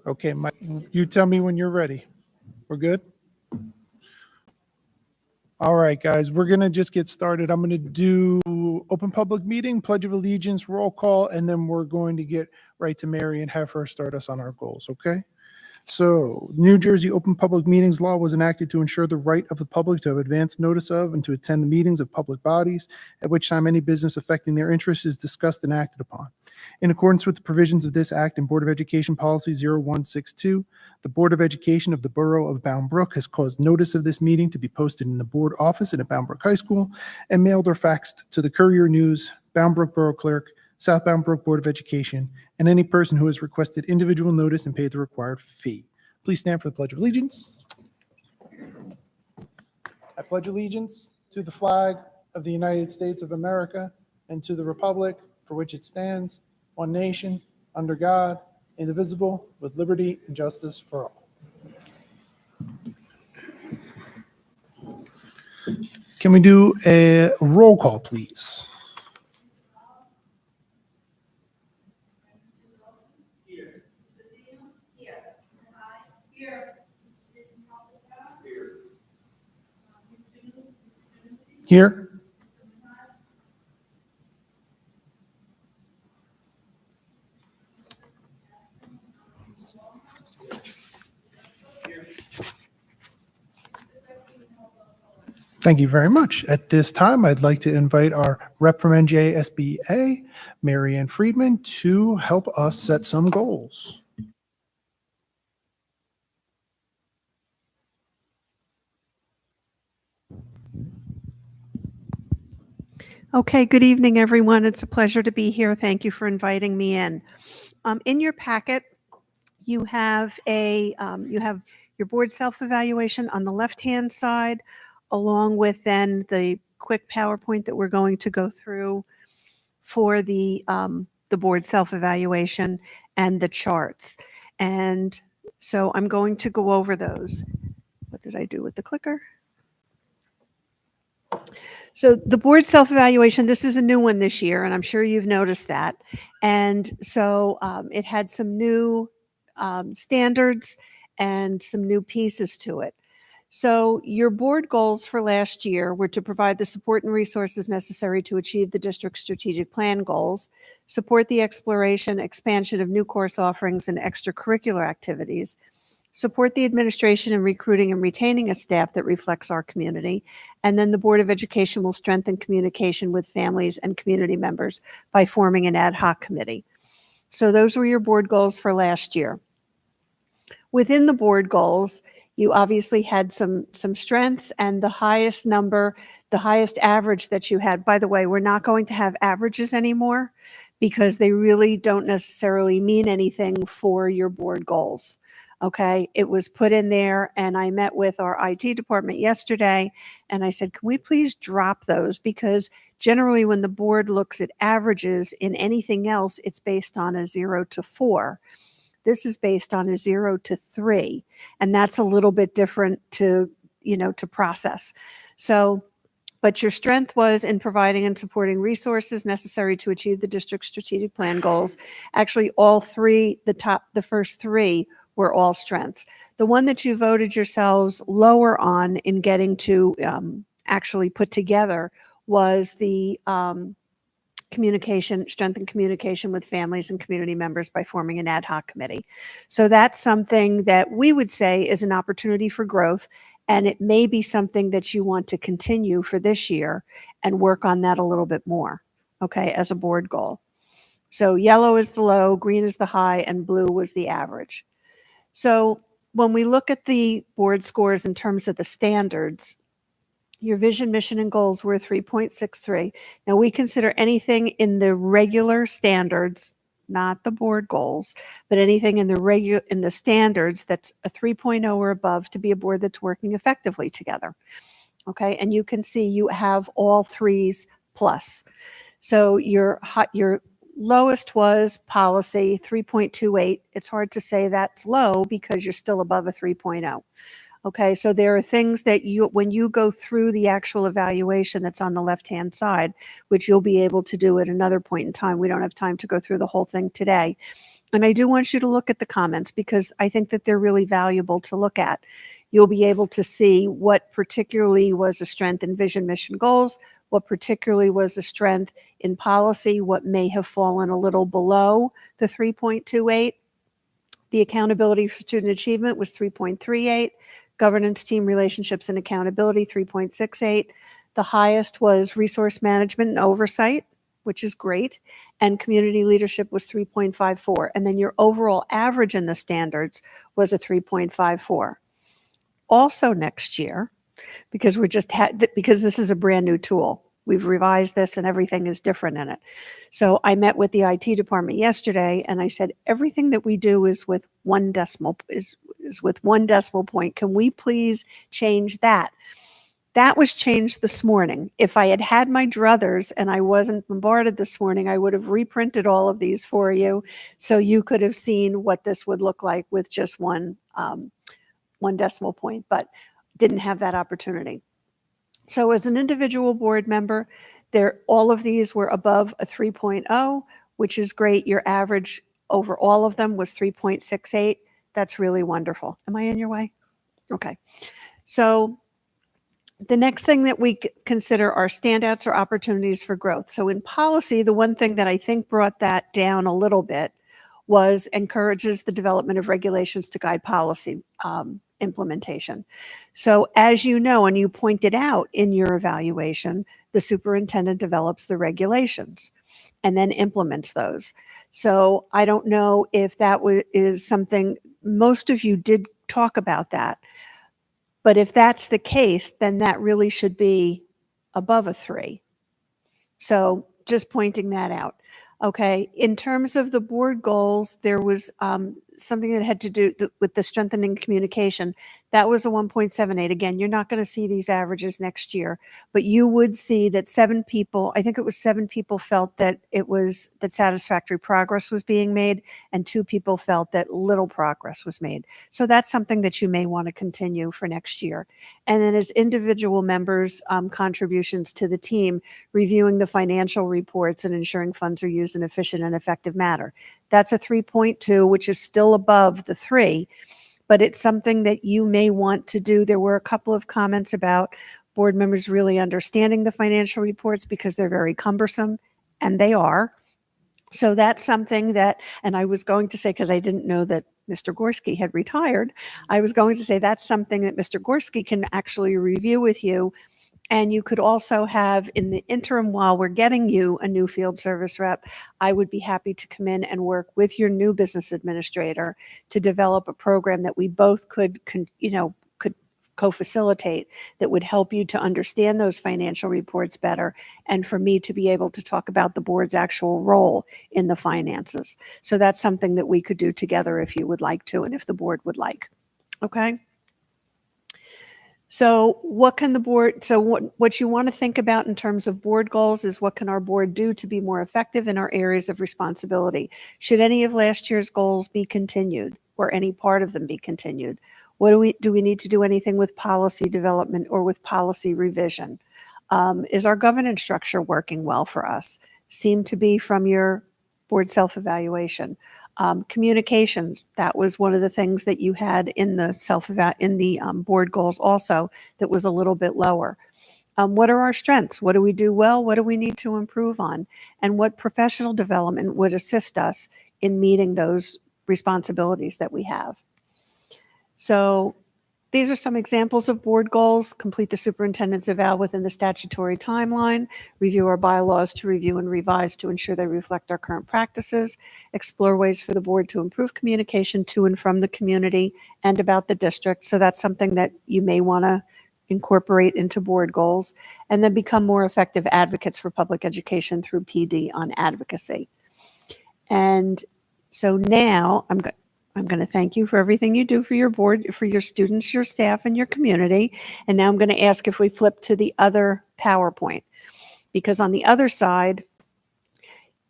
Okay, you tell me when you're ready. We're good? All right, guys, we're going to just get started. I'm going to do open public meeting, Pledge of Allegiance, roll call, and then we're going to get right to Mary and have her start us on our goals, okay? So, New Jersey Open Public Meetings Law was enacted to ensure the right of the public to have advance notice of and to attend the meetings of public bodies, at which time any business affecting their interests is discussed and acted upon. In accordance with the provisions of this Act and Board of Education Policy 0162, the Board of Education of the Borough of Bound Brook has caused notice of this meeting to be posted in the board office and at Bound Brook High School and mailed or faxed to the Courier News, Bound Brook Borough Clerk, South Bound Brook Board of Education, and any person who has requested individual notice and paid the required fee. Please stand for the Pledge of Allegiance. I pledge allegiance to the flag of the United States of America and to the republic for which it stands, one nation, under God, indivisible, with liberty and justice for all. Can we do a roll call, please? Here. Thank you very much. At this time, I'd like to invite our rep from NJSBA, Mary Ann Friedman, to help us set some goals. Okay, good evening, everyone. It's a pleasure to be here. Thank you for inviting me in. In your packet, you have your board self-evaluation on the left-hand side, along with then the quick PowerPoint that we're going to go through for the board self-evaluation and the charts. And so I'm going to go over those. What did I do with the clicker? So the board self-evaluation, this is a new one this year, and I'm sure you've noticed that. And so it had some new standards and some new pieces to it. So your board goals for last year were to provide the support and resources necessary to achieve the district's strategic plan goals, support the exploration, expansion of new course offerings and extracurricular activities, support the administration in recruiting and retaining a staff that reflects our community, and then the Board of Education will strengthen communication with families and community members by forming an ad hoc committee. So those were your board goals for last year. Within the board goals, you obviously had some strengths, and the highest number, the highest average that you had, by the way, we're not going to have averages anymore because they really don't necessarily mean anything for your board goals. Okay, it was put in there, and I met with our IT department yesterday, and I said, can we please drop those? Because generally when the board looks at averages in anything else, it's based on a 0 to 4. This is based on a 0 to 3, and that's a little bit different to process. So, but your strength was in providing and supporting resources necessary to achieve the district's strategic plan goals. Actually, all three, the first three were all strengths. The one that you voted yourselves lower on in getting to actually put together was the strengthen communication with families and community members by forming an ad hoc committee. So that's something that we would say is an opportunity for growth, and it may be something that you want to continue for this year and work on that a little bit more, okay, as a board goal. So yellow is the low, green is the high, and blue was the average. So when we look at the board scores in terms of the standards, your vision, mission, and goals were 3.63. Now we consider anything in the regular standards, not the board goals, but anything in the standards that's a 3.0 or above to be a board that's working effectively together. Okay, and you can see you have all threes plus. So your lowest was policy, 3.28. It's hard to say that's low because you're still above a 3.0. Okay, so there are things that when you go through the actual evaluation that's on the left-hand side, which you'll be able to do at another point in time. We don't have time to go through the whole thing today. And I do want you to look at the comments because I think that they're really valuable to look at. You'll be able to see what particularly was a strength in vision, mission, goals, what particularly was a strength in policy, what may have fallen a little below the 3.28. The accountability for student achievement was 3.38. Governance, team relationships, and accountability, 3.68. The highest was resource management and oversight, which is great. And community leadership was 3.54. And then your overall average in the standards was a 3.54. Also next year, because because this is a brand new tool. We've revised this and everything is different in it. So I met with the IT department yesterday and I said, everything that we do is with one decimal point. Can we please change that? That was changed this morning. If I had had my druthers and I wasn't bombarded this morning, I would have reprinted all of these for you so you could have seen what this would look like with just one decimal point, but didn't have that opportunity. So as an individual board member, all of these were above a 3.0, which is great. Your average over all of them was 3.68. That's really wonderful. Am I in your way? Okay. So the next thing that we consider are standouts or opportunities for growth. So in policy, the one thing that I think brought that down a little bit was encourages the development of regulations to guide policy implementation. So as you know, and you pointed out in your evaluation, the superintendent develops the regulations and then implements those. So I don't know if that is something, most of you did talk about that, but if that's the case, then that really should be above a 3. So just pointing that out. Okay, in terms of the board goals, there was something that had to do with the strengthening communication. That was a 1.78. Again, you're not going to see these averages next year, but you would see that 7 people, I think it was 7 people felt that that satisfactory progress was being made, and 2 people felt that little progress was made. So that's something that you may want to continue for next year. And then as individual members' contributions to the team, reviewing the financial reports and ensuring funds are used in an efficient and effective manner. That's a 3.2, which is still above the 3, but it's something that you may want to do. There were a couple of comments about board members really understanding the financial reports because they're very cumbersome, and they are. So that's something that, and I was going to say, because I didn't know that Mr. Gorski had retired, I was going to say that's something that Mr. Gorski can actually review with you. And you could also have in the interim while we're getting you a new field service rep, I would be happy to come in and work with your new business administrator to develop a program that we both could co-facilitate that would help you to understand those financial reports better and for me to be able to talk about the board's actual role in the finances. So that's something that we could do together if you would like to and if the board would like. Okay. So what can the board, so what you want to think about in terms of board goals is what can our board do to be more effective in our areas of responsibility? Should any of last year's goals be continued or any part of them be continued? Do we need to do anything with policy development or with policy revision? Is our governance structure working well for us? Seem to be from your board self-evaluation. Communications, that was one of the things that you had in the board goals also that was a little bit lower. What are our strengths? What do we do well? What do we need to improve on? And what professional development would assist us in meeting those responsibilities that we have? So these are some examples of board goals. Complete the superintendent's eval within the statutory timeline. Review our bylaws to review and revise to ensure they reflect our current practices. Explore ways for the board to improve communication to and from the community and about the district. So that's something that you may want to incorporate into board goals. And then become more effective advocates for public education through PD on advocacy. And so now I'm going to thank you for everything you do for your board, for your students, your staff, and your community. And now I'm going to ask if we flip to the other PowerPoint, because on the other side,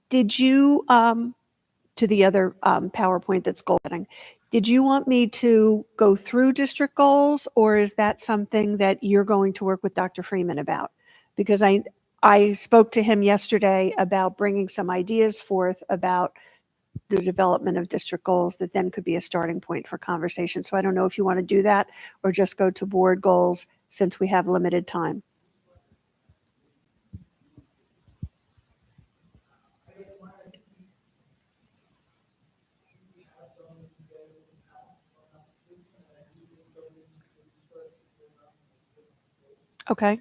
did you, to the other PowerPoint that's goal setting, did you want me to go through district goals, or is that something that you're going to work with Dr. Freeman about? Because I spoke to him yesterday about bringing some ideas forth about the development of district goals that then could be a starting point for conversation. So I don't know if you want to do that or just go to board goals since we have limited time. Okay.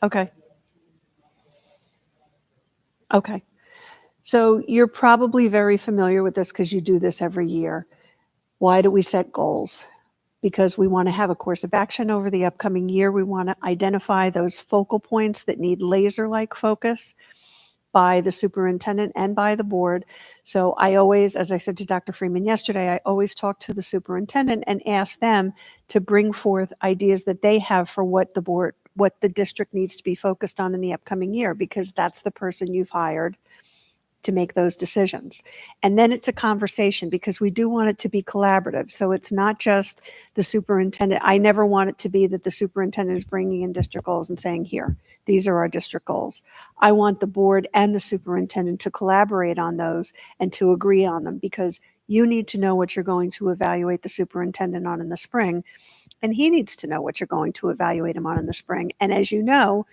Okay. Okay. So you're probably very familiar with this because you do this every year. Why do we set goals? Because we want to have a course of action over the upcoming year. We want to identify those focal points that need laser-like focus by the superintendent and by the board. So I always, as I said to Dr. Freeman yesterday, I always talk to the superintendent and ask them to bring forth ideas that they have for what the district needs to be focused on in the upcoming year, because that's the person you've hired to make those decisions. And then it's a conversation because we do want it to be collaborative. So it's not just the superintendent. I never want it to be that the superintendent is bringing in district goals and saying, here, these are our district goals. I want the board and the superintendent to collaborate on those and to agree on them, because you need to know what you're going to evaluate the superintendent on in the spring, and he needs to know what you're going to evaluate him on in the spring. And as you know,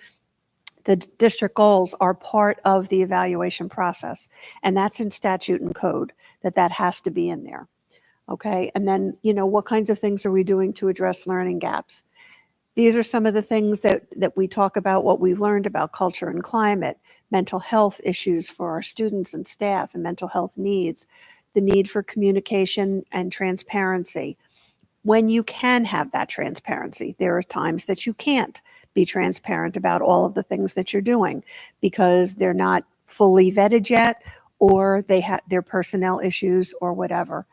the district goals are part of the evaluation process, and that's in statute and code that has to be in there. Okay. And then, what kinds of things are we doing to address learning gaps? These are some of the things that we talk about, what we've learned about culture and climate, mental health issues for our students and staff, and mental health needs, the need for communication and transparency. When you can have that transparency, there are times that you can't be transparent about all of the things that you're doing because they're not fully vetted yet, or they have their personnel issues or whatever.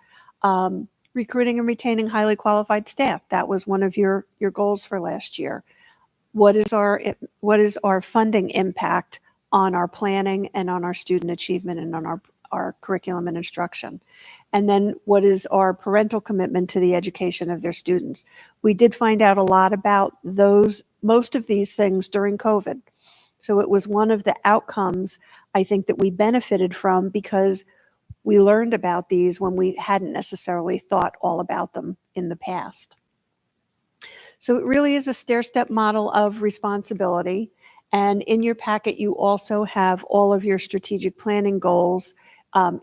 Recruiting and retaining highly qualified staff. That was one of your goals for last year. What is our funding impact on our planning and on our student achievement and on our curriculum and instruction? And then what is our parental commitment to the education of their students? We did find out a lot about most of these things during COVID. So it was one of the outcomes I think that we benefited from, because we learned about these when we hadn't necessarily thought all about them in the past. So it really is a stair-step model of responsibility. And in your packet, you also have all of your strategic planning goals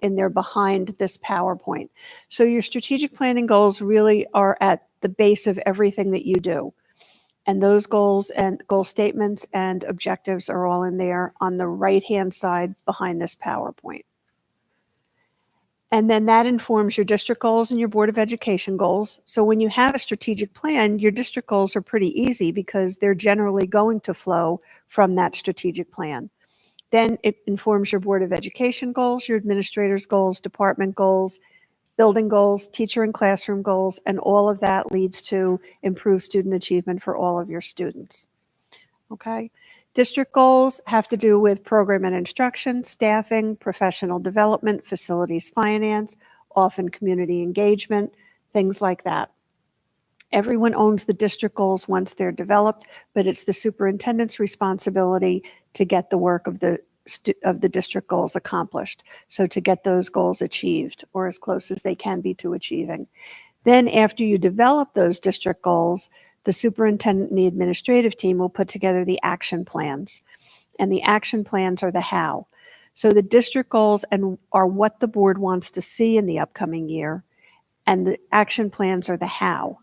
in there behind this PowerPoint. So your strategic planning goals really are at the base of everything that you do. And those goals and goal statements and objectives are all in there on the right-hand side behind this PowerPoint. And then that informs your district goals and your Board of Education goals. So when you have a strategic plan, your district goals are pretty easy because they're generally going to flow from that strategic plan. Then it informs your Board of Education goals, your administrators' goals, department goals, building goals, teacher and classroom goals, and all of that leads to improved student achievement for all of your students. Okay? District goals have to do with program and instruction, staffing, professional development, facilities finance, often community engagement, things like that. Everyone owns the district goals once they're developed, but it's the superintendent's responsibility to get the work of the district goals accomplished. So to get those goals achieved, or as close as they can be to achieving. Then after you develop those district goals, the superintendent and the administrative team will put together the action plans. And the action plans are the how. So the district goals are what the board wants to see in the upcoming year, and the action plans are the how.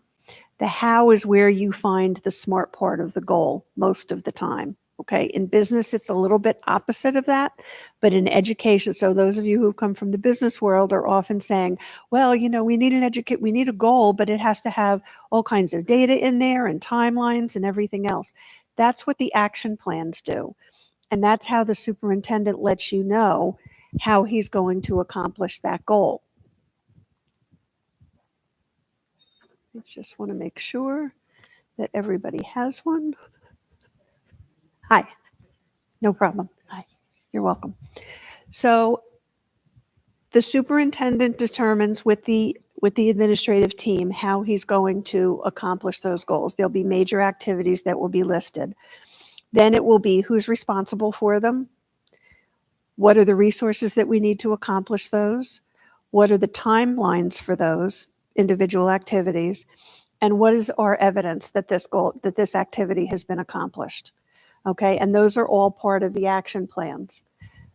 The how is where you find the smart part of the goal most of the time. Okay, in business, it's a little bit opposite of that, but in education, so those of you who come from the business world are often saying, well, we need we need a goal, but it has to have all kinds of data in there and timelines and everything else. That's what the action plans do. And that's how the superintendent lets you know how he's going to accomplish that goal. I just want to make sure that everybody has one. Hi. No problem. Hi. You're welcome. So the superintendent determines with the administrative team how he's going to accomplish those goals. There'll be major activities that will be listed. Then it will be who's responsible for them, What are the resources that we need to accomplish those? What are the timelines for those individual activities? And what is our evidence that this activity has been accomplished? Okay, and those are all part of the action plans.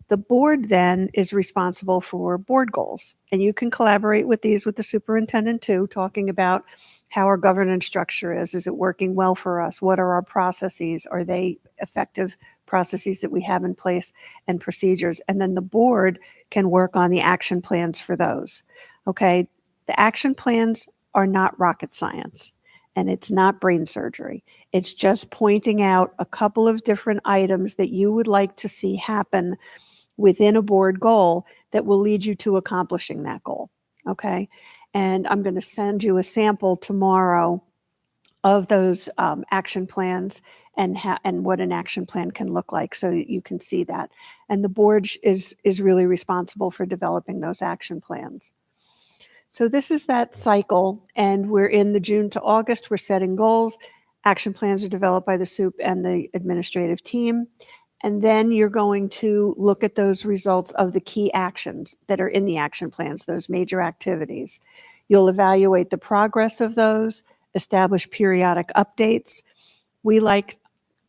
The board then is responsible for board goals, and you can collaborate with these with the superintendent too, talking about how our governance structure is. Is it working well for us? What are our processes? Are they effective processes that we have in place and procedures? And then the board can work on the action plans for those. Okay, the action plans are not rocket science, and it's not brain surgery. It's just pointing out a couple of different items that you would like to see happen within a board goal that will lead you to accomplishing that goal. Okay. And I'm going to send you a sample tomorrow of those action plans and what an action plan can look like so that you can see that. And the board is really responsible for developing those action plans. So this is that cycle, and we're in the June to August, we're setting goals. Action plans are developed by the SUP and the administrative team. And then you're going to look at those results of the key actions that are in the action plans, those major activities. You'll evaluate the progress of those, establish periodic updates.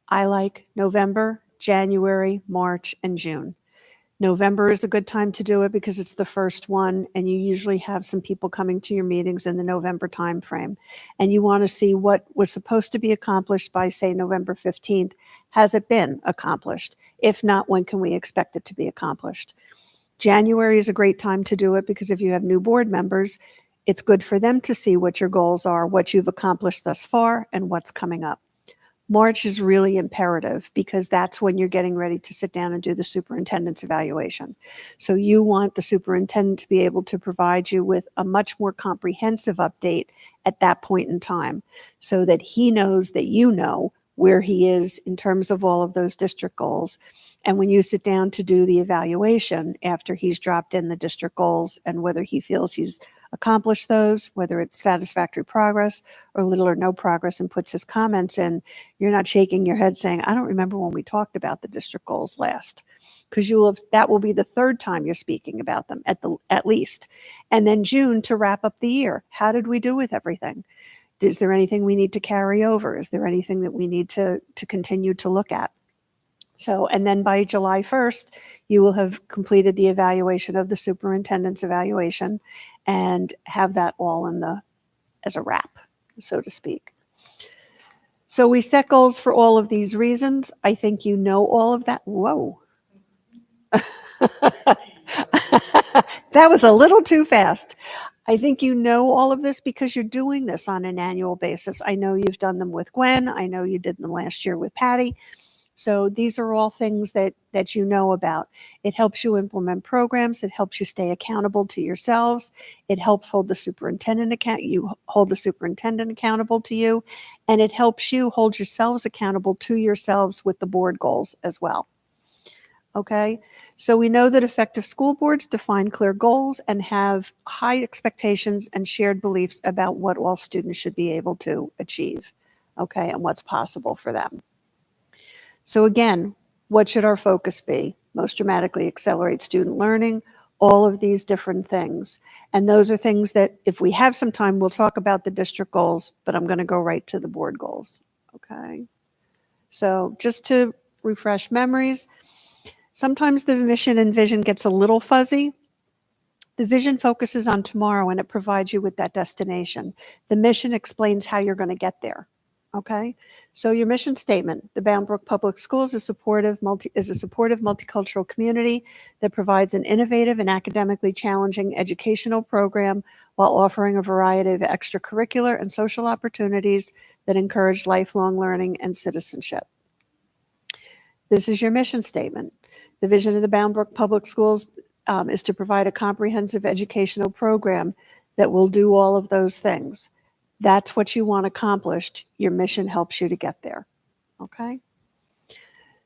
I like November, January, March, and June. November is a good time to do it because it's the first one, and you usually have some people coming to your meetings in the November timeframe. And you want to see what was supposed to be accomplished by, say, November 15th. Has it been accomplished? If not, when can we expect it to be accomplished? January is a great time to do it because if you have new board members, it's good for them to see what your goals are, what you've accomplished thus far, and what's coming up. March is really imperative because that's when you're getting ready to sit down and do the superintendent's evaluation. So you want the superintendent to be able to provide you with a much more comprehensive update at that point in time so that he knows that you know where he is in terms of all of those district goals. And when you sit down to do the evaluation after he's dropped in the district goals and whether he feels he's accomplished those, whether it's satisfactory progress or little or no progress, and puts his comments in, you're not shaking your head saying, I don't remember when we talked about the district goals last, because that will be the third time you're speaking about them at least. And then June to wrap up the year. How did we do with everything? Is there anything we need to carry over? Is there anything that we need to continue to look at? So, and then by July 1st, you will have completed the evaluation of the superintendent's evaluation and have that all as a wrap, so to speak. So we set goals for all of these reasons. I think you know all of that. Whoa. That was a little too fast. I think you know all of this because you're doing this on an annual basis. I know you've done them with Gwen. I know you did them last year with Patty. So these are all things that you know about. It helps you implement programs. It helps you stay accountable to yourselves. It helps hold the superintendent accountable to you, and it helps you hold yourselves accountable to yourselves with the board goals as well. Okay, so we know that effective school boards define clear goals and have high expectations and shared beliefs about what all students should be able to achieve, okay, and what's possible for them. So again, what should our focus be? Most dramatically accelerate student learning, all of these different things. And those are things that if we have some time, we'll talk about the district goals, but I'm going to go right to the board goals. Okay. So just to refresh memories, sometimes the mission and vision gets a little fuzzy. The vision focuses on tomorrow and it provides you with that destination. The mission explains how you're going to get there. Okay, so your mission statement: the Bound Brook Public Schools is a supportive multicultural community that provides an innovative and academically challenging educational program while offering a variety of extracurricular and social opportunities that encourage lifelong learning and citizenship. This is your mission statement. The vision of the Bound Brook Public Schools is to provide a comprehensive educational program that will do all of those things. That's what you want accomplished. Your mission helps you to get there. Okay.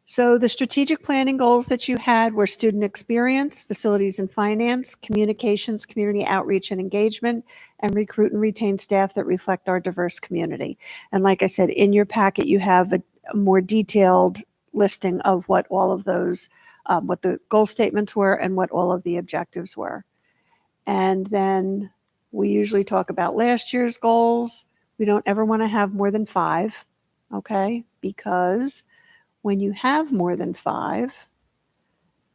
So the strategic planning goals that you had were student experience, facilities and finance, communications, community outreach and engagement, and recruit and retain staff that reflect our diverse community. And like I said, in your packet, you have a more detailed listing of what all of those what the goal statements were and what all of the objectives were. And then we usually talk about last year's goals. We don't ever want to have more than 5, okay? Because when you have more than 5,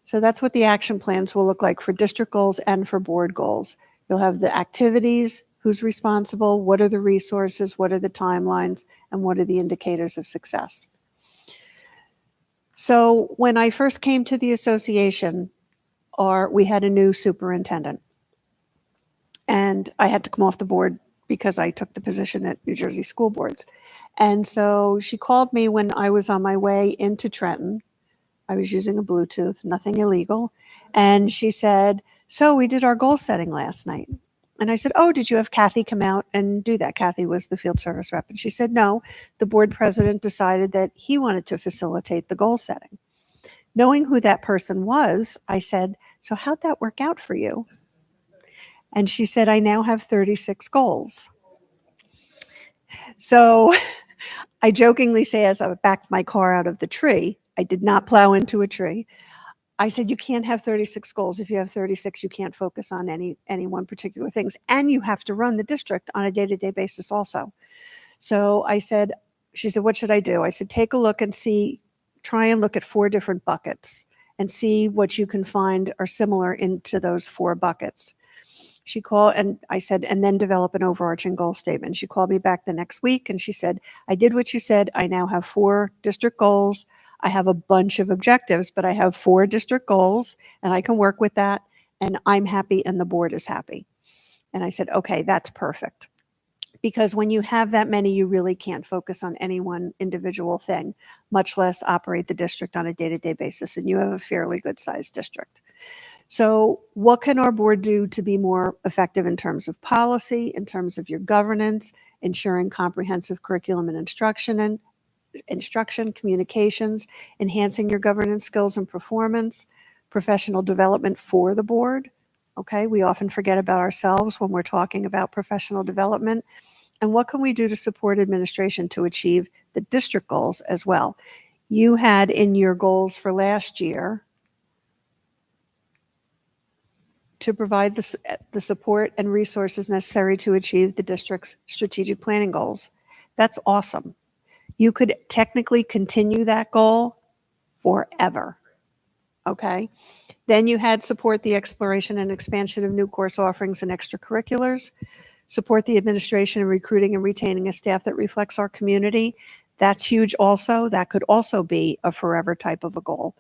so that's what the action plans will look like for district goals and for board goals. You'll have the activities, who's responsible, what are the resources, what are the timelines, and what are the indicators of success. So when I first came to the association, we had a new superintendent. And I had to come off the board because I took the position at New Jersey School Boards. And so she called me when I was on my way into Trenton. I was using a Bluetooth, nothing illegal. And she said, so we did our goal setting last night. And I said, oh, did you have Kathy come out and do that? Kathy was the field service rep. And she said, no, the board president decided that he wanted to facilitate the goal setting. Knowing who that person was, I said, so how'd that work out for you? And she said, I now have 36 goals. So I jokingly say, as I backed my car out of the tree, I did not plow into a tree. I said, you can't have 36 goals. If you have 36, you can't focus on any one particular things. And you have to run the district on a day-to-day basis also. So I said, she said, what should I do? I said, take a look and see, try and look at 4 different buckets and see what you can find are similar into those 4 buckets. She called and I said, and then develop an overarching goal statement. She called me back the next week and she said, I did what you said. I now have 4 district goals. I have a bunch of objectives, but I have 4 district goals and I can work with that. And I'm happy and the board is happy. And I said, okay, that's perfect. Because when you have that many, you really can't focus on any one individual thing, much less operate the district on a day-to-day basis. And you have a fairly good sized district. So what can our board do to be more effective in terms of policy, in terms of your governance, ensuring comprehensive curriculum and instruction, communications, enhancing your governance skills and performance, professional development for the board? Okay, we often forget about ourselves when we're talking about professional development. And what can we do to support administration to achieve the district goals as well? You had in your goals for last year to provide the support and resources necessary to achieve the district's strategic planning goals. That's awesome. You could technically continue that goal forever. Okay. Then you had support the exploration and expansion of new course offerings and extracurriculars, support the administration in recruiting and retaining a staff that reflects our community. That's huge also. That could also be a forever type of a goal.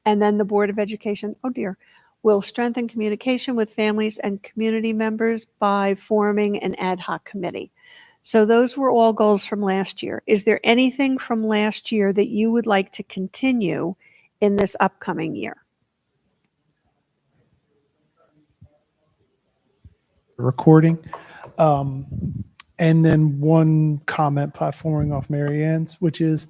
And then the Board of Education, oh dear, will strengthen communication with families and community members by forming an ad hoc committee. So those were all goals from last year. Is there anything from last year that you would like to continue in this upcoming year? Recording. And then one comment platforming off Mary Ann's, which is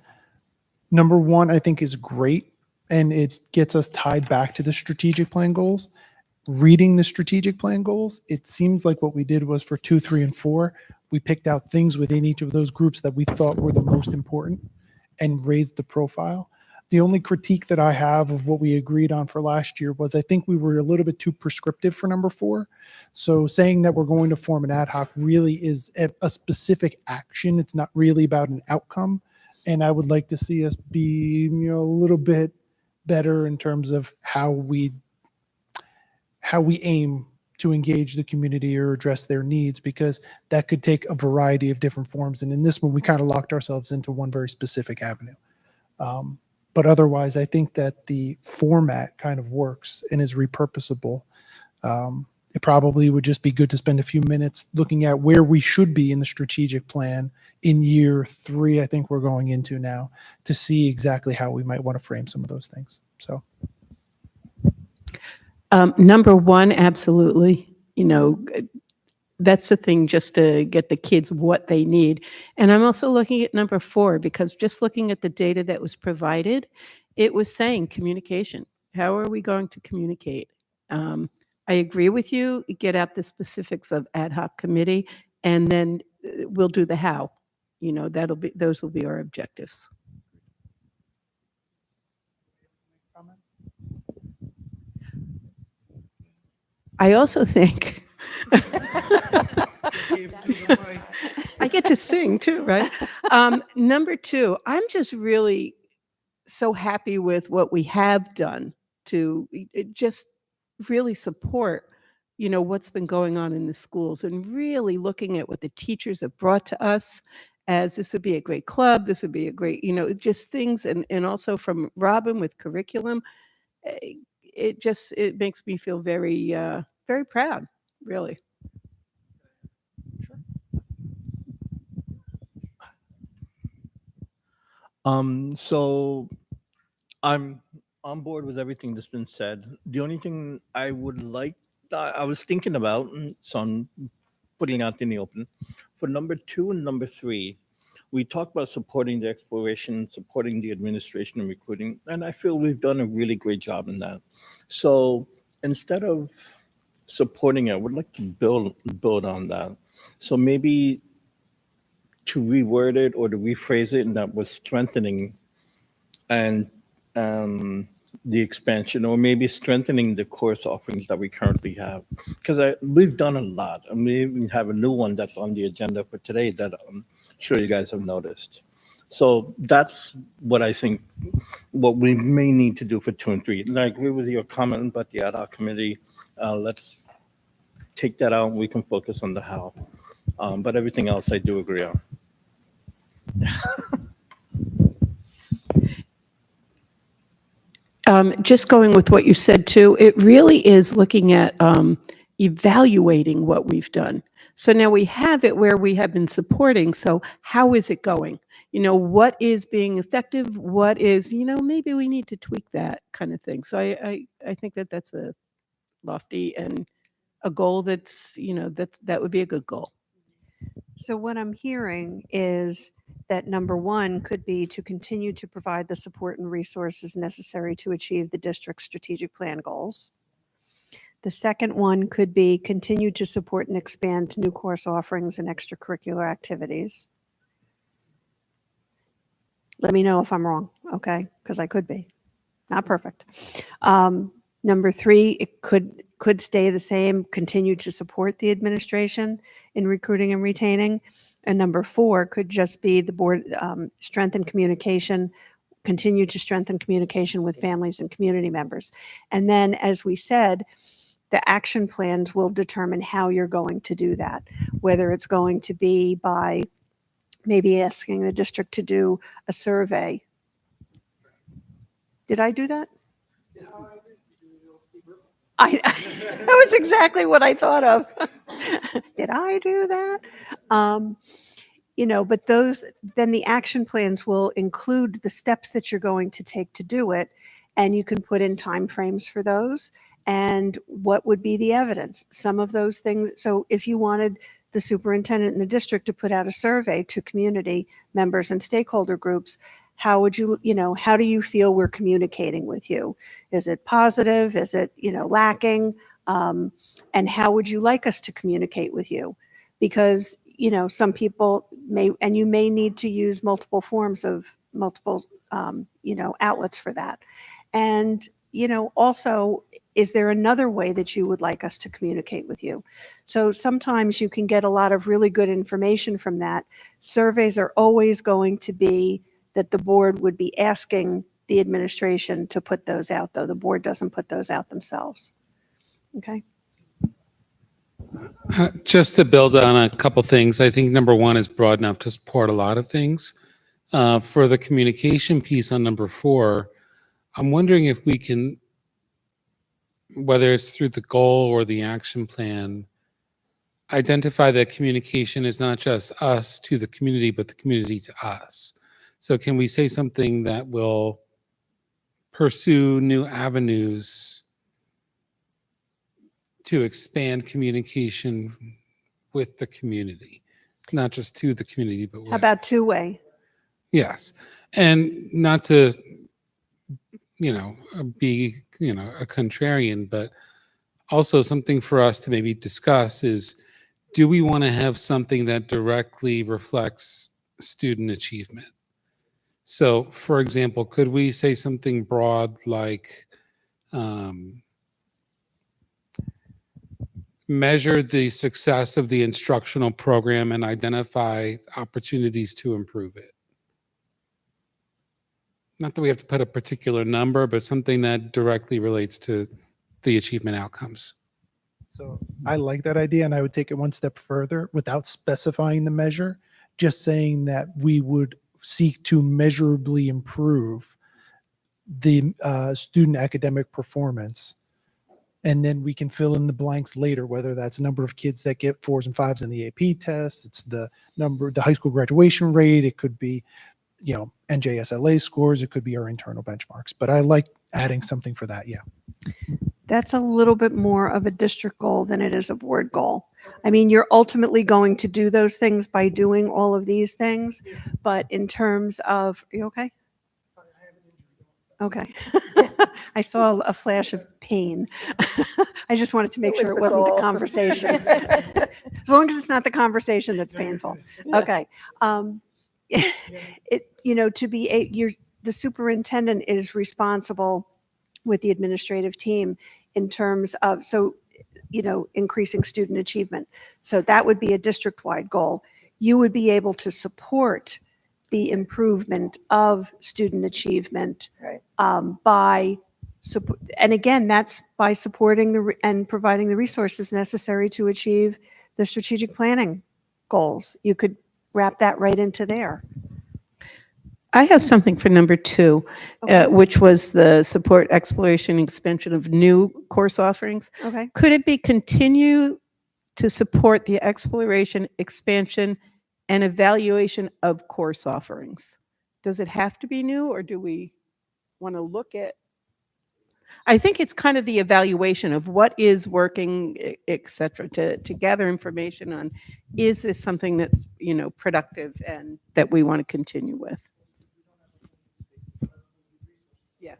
number 1, I think is great. And it gets us tied back to the strategic plan goals. Reading the strategic plan goals, it seems like what we did was for 2, 3, and 4, we picked out things within each of those groups that we thought were the most important and raised the profile. The only critique that I have of what we agreed on for last year was I think we were a little bit too prescriptive for number 4. So saying that we're going to form an ad hoc really is a specific action. It's not really about an outcome. And I would like to see us be, a little bit better in terms of how we aim to engage the community or address their needs, because that could take a variety of different forms. And in this one, we kind of locked ourselves into one very specific avenue. But otherwise, I think that the format kind of works and is repurposable. It probably would just be good to spend a few minutes looking at where we should be in the strategic plan in year 3, I think we're going into now, to see exactly how we might want to frame some of those things. So. Number 1, absolutely. That's the thing, just to get the kids what they need. And I'm also looking at number 4, because just looking at the data that was provided, it was saying communication. How are we going to communicate? I agree with you. Get out the specifics of ad hoc committee, and then we'll do the how. Those will be our objectives. I also think I get to sing too, right? Number two, I'm just really so happy with what we have done to just really support, what's been going on in the schools and really looking at what the teachers have brought to us as this would be a great club, this would be a great, just things. And also from Robin with curriculum, it makes me feel very, very proud, really. So I'm on board with everything that's been said. The only thing I would like, I was thinking about, so I'm putting it out in the open, for number 2 and number 3, we talked about supporting the exploration, supporting the administration and recruiting, and I feel we've done a really great job in that. So instead of supporting it, I would like to build on that. So maybe to reword it or to rephrase it, and that was strengthening and the expansion, or maybe strengthening the course offerings that we currently have. Because we've done a lot, and we even have a new one that's on the agenda for today that I'm sure you guys have noticed. So that's what I think what we may need to do for 2 and 3. And I agree with your comment about the ad hoc committee. Let's take that out and we can focus on the how. But everything else I do agree on. Just going with what you said too, it really is looking at evaluating what we've done. So now we have it where we have been supporting. So how is it going? What is being effective? What is, maybe we need to tweak that kind of thing. So I think that's a lofty and a goal that's, that would be a good goal. So what I'm hearing is that number 1 could be to continue to provide the support and resources necessary to achieve the district's strategic plan goals. The second one could be continue to support and expand new course offerings and extracurricular activities. Let me know if I'm wrong, okay? Because I could be. Not perfect. Number 3, it could stay the same, continue to support the administration in recruiting and retaining. And number 4 could just be the board strengthen communication, continue to strengthen communication with families and community members. And then, as we said, the action plans will determine how you're going to do that, whether it's going to be by maybe asking the district to do a survey. Did I do that? That was exactly what I thought of. Did I do that? But then the action plans will include the steps that you're going to take to do it, and you can put in timeframes for those and what would be the evidence. Some of those things. So if you wanted the superintendent in the district to put out a survey to community members and stakeholder groups, how would you, how do you feel we're communicating with you? Is it positive? Is it, lacking? And how would you like us to communicate with you? Because, some people may, and you may need to use multiple forms of multiple, outlets for that. And, also, is there another way that you would like us to communicate with you? So sometimes you can get a lot of really good information from that. Surveys are always going to be that the board would be asking the administration to put those out, though. The board doesn't put those out themselves. Okay. Just to build on a couple things, I think number 1 is broad enough to support a lot of things. For the communication piece on number 4, I'm wondering if we can, whether it's through the goal or the action plan, identify that communication is not just us to the community, but the community to us. So can we say something that will pursue new avenues to expand communication with the community, not just to the community, but with. How about two-way? Yes. And not to, be, a contrarian, but also something for us to maybe discuss is, do we want to have something that directly reflects student achievement? So, for example, could we say something broad like, measure the success of the instructional program and identify opportunities to improve it. Not that we have to put a particular number, but something that directly relates to the achievement outcomes. So I like that idea, and I would take it one step further without specifying the measure, just saying that we would seek to measurably improve the student academic performance. And then we can fill in the blanks later, whether that's number of kids that get 4s and 5s in the AP test, it's the high school graduation rate, it could be, NJSLA scores, it could be our internal benchmarks. But I like adding something for that, yeah. That's a little bit more of a district goal than it is a board goal. I mean, you're ultimately going to do those things by doing all of these things, but in terms of, are you okay? Okay. I saw a flash of pain. I just wanted to make sure it wasn't the conversation. As long as it's not the conversation that's painful. Okay. The superintendent is responsible with the administrative team in terms of, increasing student achievement. So that would be a district-wide goal. You would be able to support the improvement of student achievement by support. And again, that's by supporting and providing the resources necessary to achieve the strategic planning goals. You could wrap that right into there. I have something for number 2, which was the support, exploration, and expansion of new course offerings. Okay. Could it be continue to support the exploration, expansion, and evaluation of course offerings? Does it have to be new, or do we want to look at? I think it's kind of the evaluation of what is working, et cetera, to gather information on, is this something that's, productive and that we want to continue with? Yeah.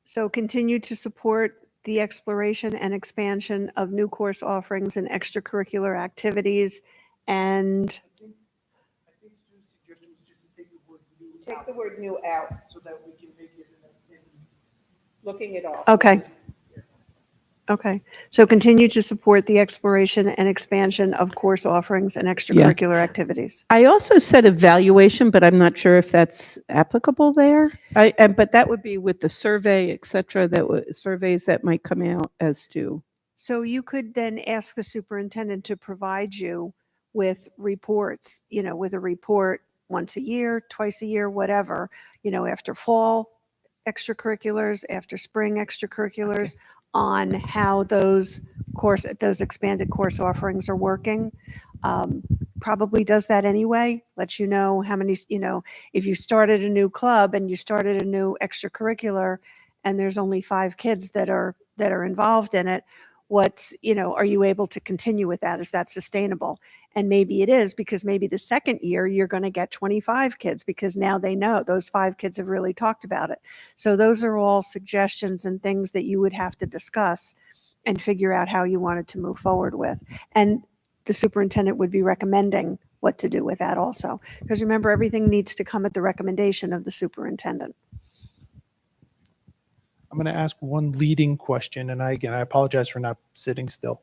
So continue to support the exploration and expansion of new course offerings and extracurricular activities, and Take the word new out. So that we can make it Looking at all. okay. Okay, so continue to support the exploration and expansion of course offerings and extracurricular activities. I also said evaluation, but I'm not sure if that's applicable there. But that would be with the survey, et cetera, surveys that might come out as to. So you could then ask the superintendent to provide you with reports, with a report once a year, twice a year, whatever, after fall extracurriculars, after spring extracurriculars, on how those expanded course offerings are working. Probably does that anyway, lets you know how many, if you started a new club and you started a new extracurricular and there's only 5 kids that are involved in it, are you able to continue with that? Is that sustainable? And maybe it is, because maybe the second year you're going to get 25 kids because now they know those 5 kids have really talked about it. So those are all suggestions and things that you would have to discuss and figure out how you wanted to move forward with. And the superintendent would be recommending what to do with that also. Because remember, everything needs to come at the recommendation of the superintendent. I'm going to ask one leading question, and I apologize for not sitting still.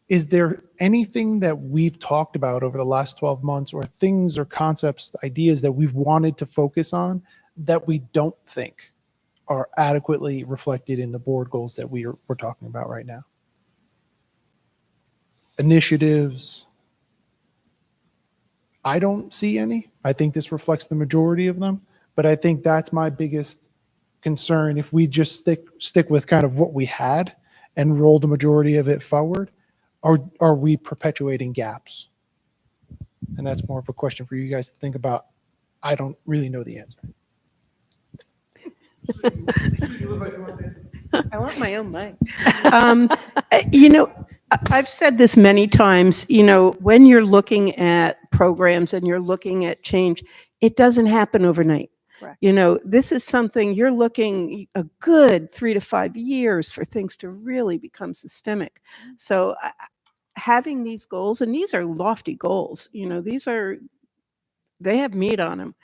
Is there anything that we've talked about over the last 12 months, or things or concepts, ideas that we've wanted to focus on that we don't think are adequately reflected in the board goals that we're talking about right now? Initiatives. I don't see any. I think this reflects the majority of them, but I think that's my biggest concern. If we just stick with kind of what we had and roll the majority of it forward, are we perpetuating gaps? And that's more of a question for you guys to think about. I don't really know the answer. I want my own mic. I've said this many times, when you're looking at programs and you're looking at change, it doesn't happen overnight. Correct. This is something you're looking a good 3 to 5 years for things to really become systemic. So having these goals, and these are lofty goals, these are they have meat on them.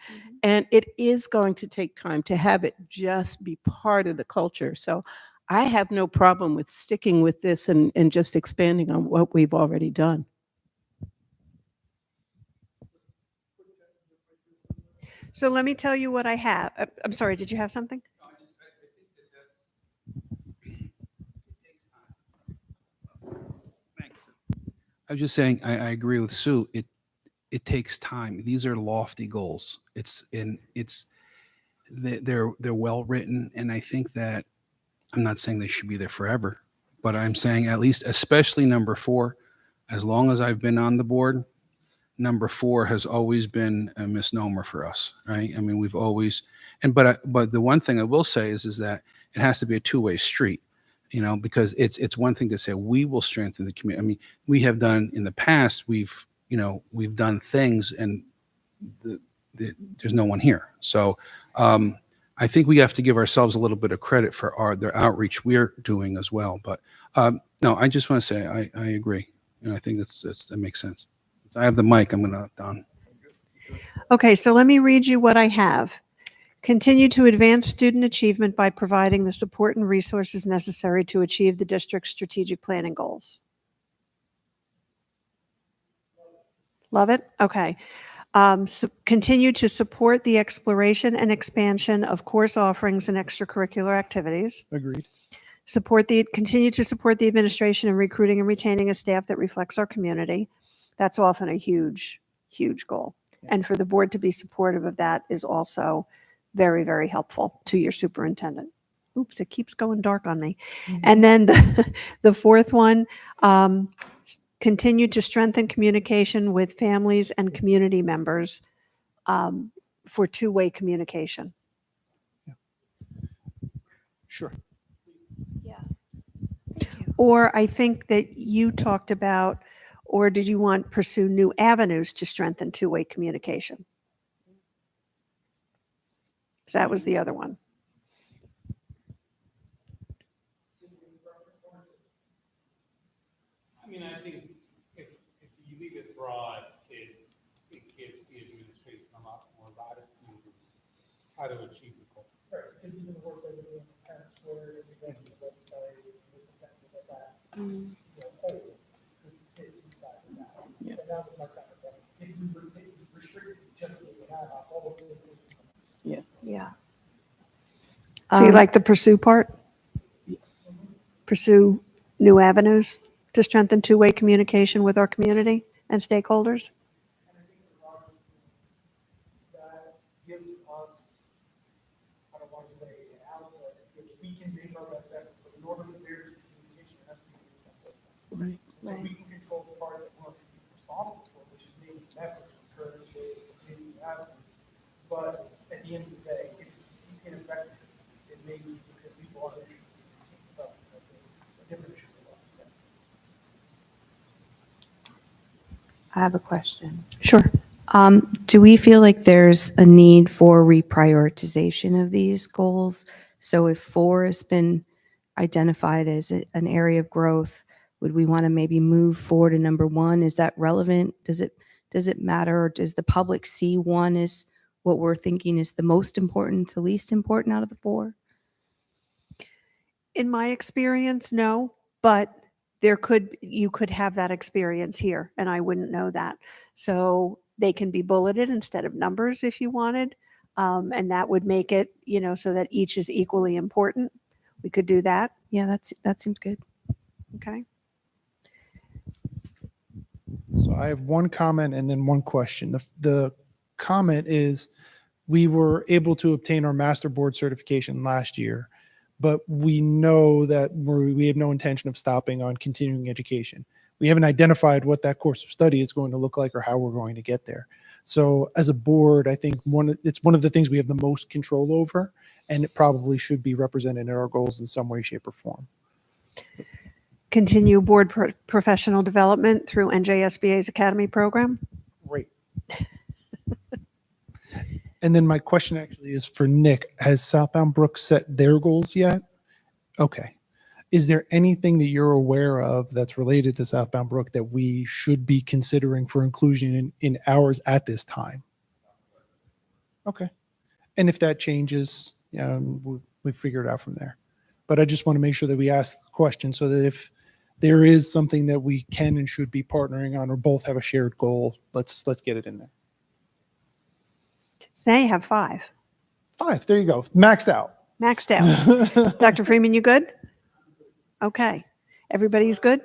And it is going to take time to have it just be part of the culture. So I have no problem with sticking with this and just expanding on what we've already done. So let me tell you what I have. I'm sorry, did you have something? Thanks. I was just saying, I agree with Sue. It takes time. These are lofty goals. They're well written, and I think that I'm not saying they should be there forever, but I'm saying at least, especially number 4, as long as I've been on the board, number 4 has always been a misnomer for us, right? I mean, we've always, but the one thing I will say is that it has to be a two-way street, because it's one thing to say we will strengthen the community. I mean, we have done in the past, we've done things, and there's no one here. So I think we have to give ourselves a little bit of credit for the outreach we're doing as well. But no, I just want to say I agree, and I think that makes sense. So I have the mic. I'm going to Don. Okay, so let me read you what I have. Continue to advance student achievement by providing the support and resources necessary to achieve the district's strategic planning goals. Love it? Okay. Continue to support the exploration and expansion of course offerings and extracurricular activities. Agreed. Continue to support the administration in recruiting and retaining a staff that reflects our community. That's often a huge, huge goal. And for the board to be supportive of that is also very, very helpful to your superintendent. Oops, it keeps going dark on me. And then the fourth one, continue to strengthen communication with families and community members for two-way communication. Sure. Or I think that you talked about, or did you want pursue new avenues to strengthen two-way communication? 'Cause that was the other one. I mean, I think if you leave it broad, it gives the administration a lot more latitude in how to achieve the goal. Right, because even the work that we're doing, parents were, everything, the website, things like that. Yeah. And that was my kind of thing. If we restrict just what we have, all of those things. Yeah. So you like the pursue part? Pursue new avenues to strengthen two-way communication with our community and stakeholders? And I think that gives us, I don't want to say an outlet, which we can make our best effort, but in order for there to be communication, it has to be something. So we can control the part that we're responsible for, which is making an effort to encourage it, continue to have it. But at the end of the day, if it's ineffective, it may be because people are interested in us. That's a different issue. I have a question. Sure. Do we feel like there's a need for reprioritization of these goals? So if 4 has been identified as an area of growth, would we want to maybe move 4 to number 1? Is that relevant? Does it matter? Or does the public see 1 as what we're thinking is the most important to least important out of the 4? In my experience, no, but you could have that experience here and I wouldn't know that. So they can be bulleted instead of numbers if you wanted. And that would make it, so that each is equally important. We could do that. Yeah, that seems good. Okay. So I have one comment and then one question. The comment is, we were able to obtain our master board certification last year, but we know that we have no intention of stopping on continuing education. We haven't identified what that course of study is going to look like or how we're going to get there. So as a board, I think it's one of the things we have the most control over, and it probably should be represented in our goals in some way, shape, or form. Continue board professional development through NJSBA's Academy program. Great. And then my question actually is for Nick. Has Southbound Brook set their goals yet? Okay. Is there anything that you're aware of that's related to Southbound Brook that we should be considering for inclusion in ours at this time? Okay. And if that changes, we figure it out from there. But I just want to make sure that we ask the question so that if there is something that we can and should be partnering on or both have a shared goal, let's get it in there. So now you have 5. 5. There you go. Maxed out. Maxed out. Dr. Freeman, you good? Okay. Everybody's good?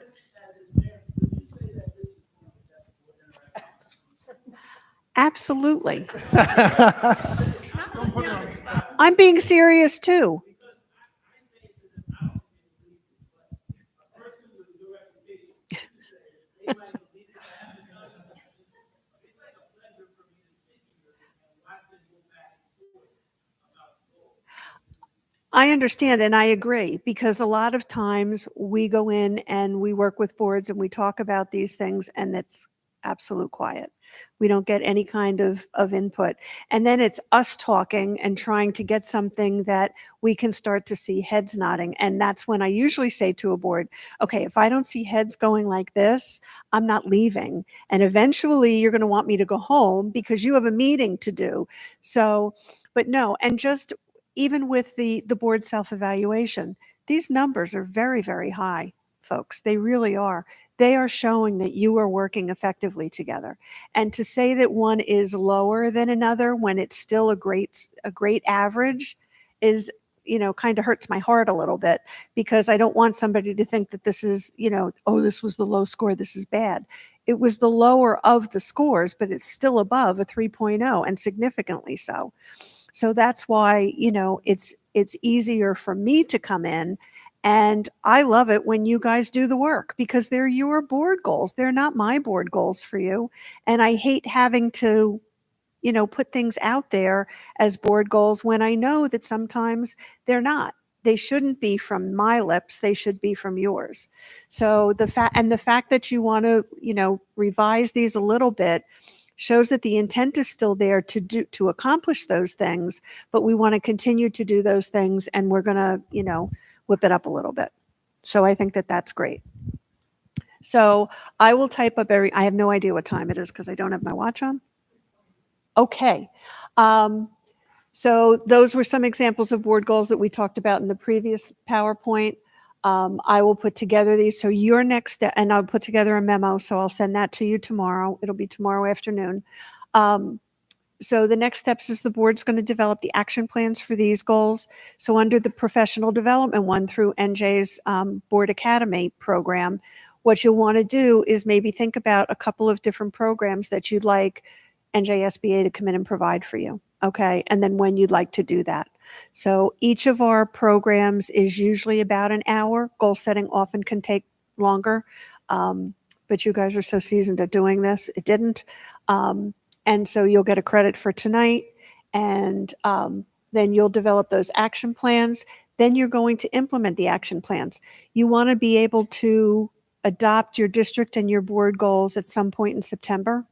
Absolutely. I'm being serious too. I understand and I agree because a lot of times we go in and we work with boards and we talk about these things and it's absolute quiet. We don't get any kind of input. And then it's us talking and trying to get something that we can start to see heads nodding. And that's when I usually say to a board, okay, if I don't see heads going like this, I'm not leaving. And eventually you're going to want me to go home because you have a meeting to do. So, but no, and just even with the board self-evaluation, these numbers are very, very high, folks. They really are. They are showing that you are working effectively together. And to say that one is lower than another when it's still a great average is, kind of hurts my heart a little bit because I don't want somebody to think that this is, oh, this was the low score, this is bad. It was the lower of the scores, but it's still above a 3.0 and significantly so. So that's why, it's easier for me to come in. And I love it when you guys do the work because they're your board goals. They're not my board goals for you. And I hate having to, put things out there as board goals when I know that sometimes they're not. They shouldn't be from my lips. They should be from yours. So the fact that you want to, revise these a little bit shows that the intent is still there to accomplish those things, but we want to continue to do those things and we're going to, whip it up a little bit. So I think that that's great. So I will type up I have no idea what time it is because I don't have my watch on. Okay. So those were some examples of board goals that we talked about in the previous PowerPoint. I will put together these. So your next step, and I'll put together a memo. So I'll send that to you tomorrow. It'll be tomorrow afternoon. So the next steps is the board's going to develop the action plans for these goals. So under the professional development one through NJ's Board Academy program, what you'll want to do is maybe think about a couple of different programs that you'd like NJSBA to come in and provide for you. Okay. And then when you'd like to do that. So each of our programs is usually about an hour. Goal setting often can take longer. But you guys are so seasoned at doing this. It didn't. And so you'll get a credit for tonight and then you'll develop those action plans. Then you're going to implement the action plans. You want to be able to adopt your district and your board goals at some point in September.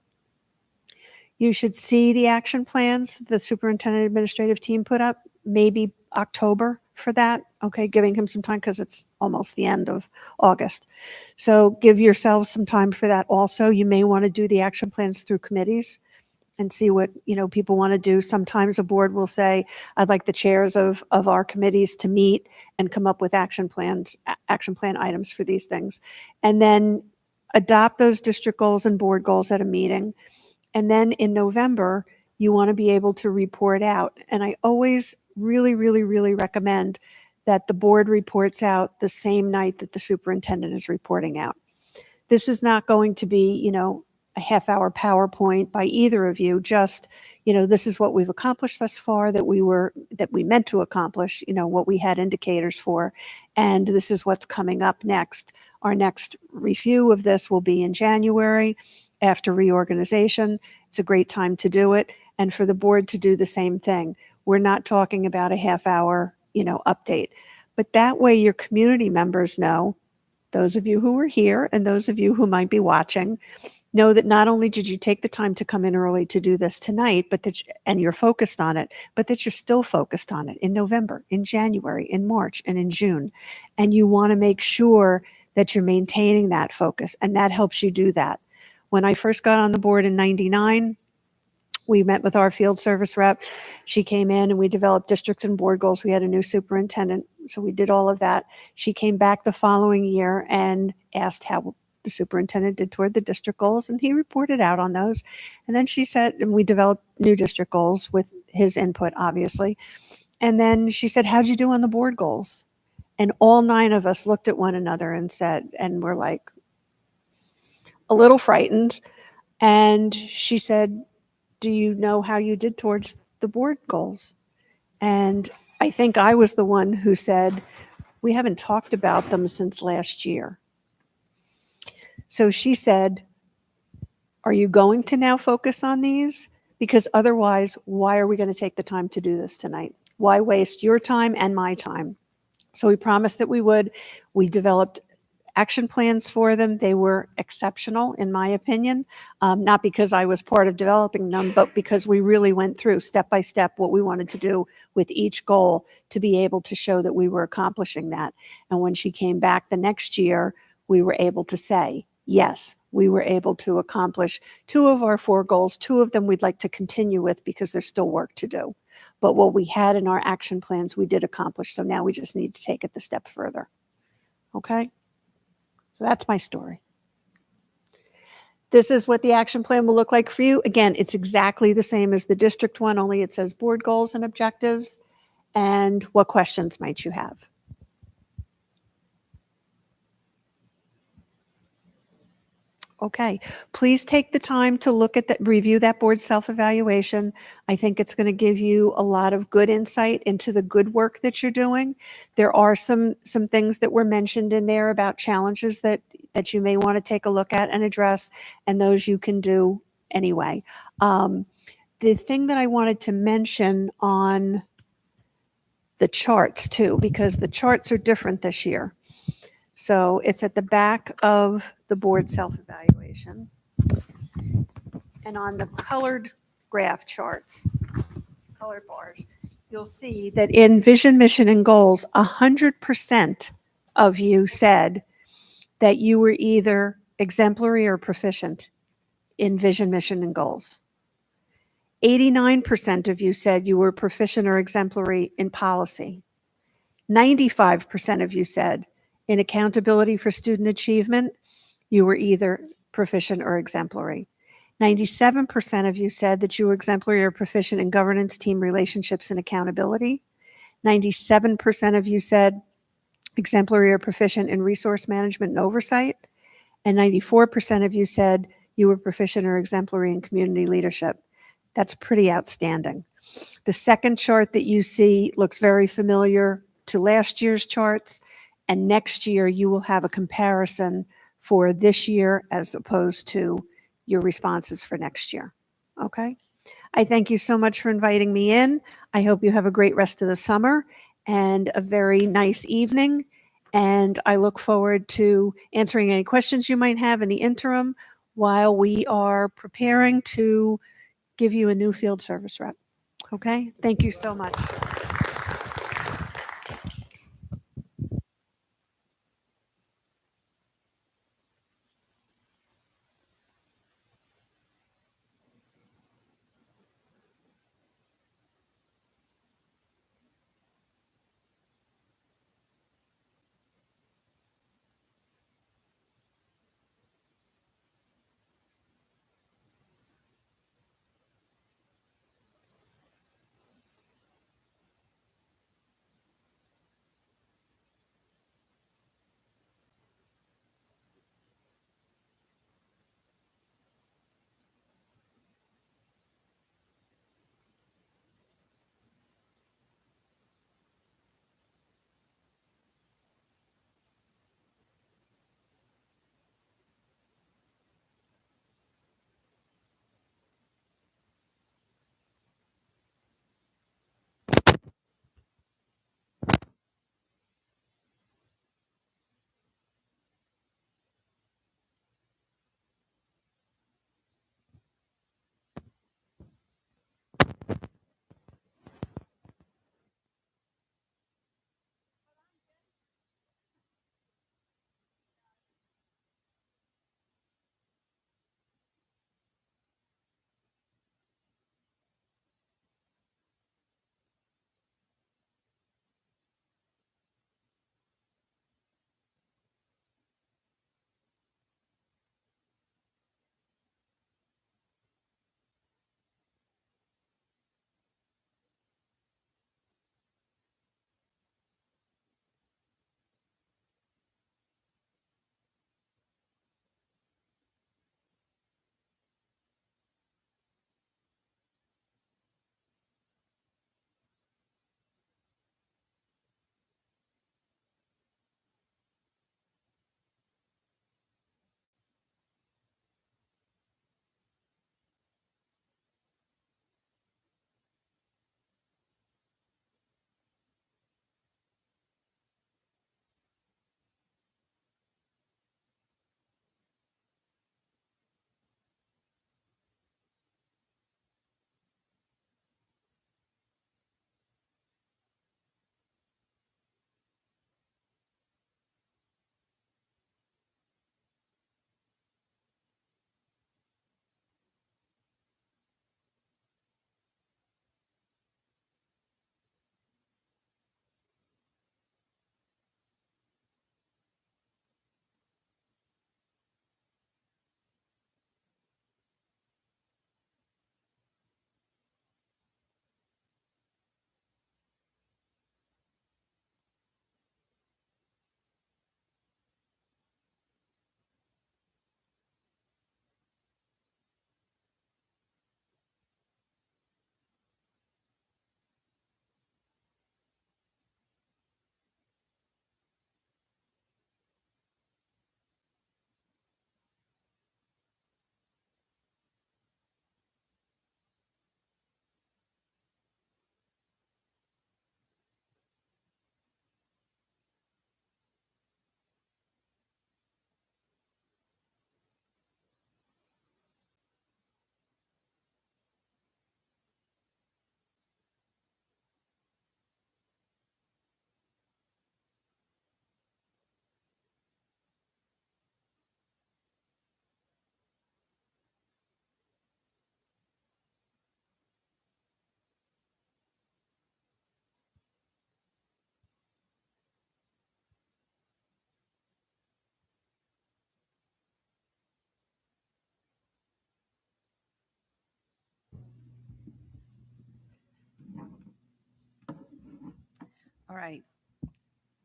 You should see the action plans the superintendent administrative team put up, maybe October for that. Okay, giving him some time because it's almost the end of August. So give yourselves some time for that also. You may want to do the action plans through committees and see what, people want to do. Sometimes a board will say, I'd like the chairs of our committees to meet and come up with action plan items for these things. And then adopt those district goals and board goals at a meeting. And then in November, you want to be able to report out. And I always really, really, really recommend that the board reports out the same night that the superintendent is reporting out. This is not going to be, a half-hour PowerPoint by either of you, just, this is what we've accomplished thus far that we meant to accomplish, what we had indicators for, and this is what's coming up next. Our next review of this will be in January after reorganization. It's a great time to do it, and for the board to do the same thing. We're not talking about a half-hour, update, but that way your community members know, those of you who are here and those of you who might be watching, know that not only did you take the time to come in early to do this tonight, but and you're focused on it, but that you're still focused on it in November, in January, in March, and in June. And you want to make sure that you're maintaining that focus, and that helps you do that. When I first got on the board in '99, We met with our field service rep. She came in and we developed district and board goals. We had a new superintendent, so we did all of that. She came back the following year and asked how the superintendent did toward the district goals, and he reported out on those. And then she said, and we developed new district goals with his input, obviously. And then she said, how'd you do on the board goals? And all 9 of us looked at one another and said, and we're like a little frightened. And she said, do you know how you did towards the board goals? And I think I was the one who said, we haven't talked about them since last year. So she said, are you going to now focus on these? Because otherwise, why are we going to take the time to do this tonight? Why waste your time and my time? So we promised that we would. We developed action plans for them. They were exceptional, in my opinion, not because I was part of developing them, but because we really went through step by step what we wanted to do with each goal to be able to show that we were accomplishing that. And when she came back the next year, we were able to say, yes, we were able to accomplish 2 of our 4 goals. 2 of them we'd like to continue with because there's still work to do. But what we had in our action plans, we did accomplish. So now we just need to take it the step further. Okay? So that's my story. This is what the action plan will look like for you. Again, it's exactly the same as the district one, only it says board goals and objectives. And what questions might you have? Okay, please take the time to look at that, review that board self-evaluation. I think it's going to give you a lot of good insight into the good work that you're doing. There are some things that were mentioned in there about challenges that you may want to take a look at and address, and those you can do anyway. The thing that I wanted to mention on the charts too, because the charts are different this year. So it's at the back of the board self-evaluation. And on the colored graph charts, colored bars, you'll see that in vision, mission, and goals, 100% of you said that you were either exemplary or proficient in vision, mission, and goals. 89% of you said you were proficient or exemplary in policy. 95% of you said in accountability for student achievement, you were either proficient or exemplary. 97% of you said that you were exemplary or proficient in governance, team relationships, and accountability. 97% of you said exemplary or proficient in resource management and oversight. And 94% of you said you were proficient or exemplary in community leadership. That's pretty outstanding. The second chart that you see looks very familiar to last year's charts, and next year you will have a comparison for this year as opposed to your responses for next year. Okay? I thank you so much for inviting me in. I hope you have a great rest of the summer and a very nice evening. And I look forward to answering any questions you might have in the interim while we are preparing to give you a new field service rep. Okay? Thank you so much. All right.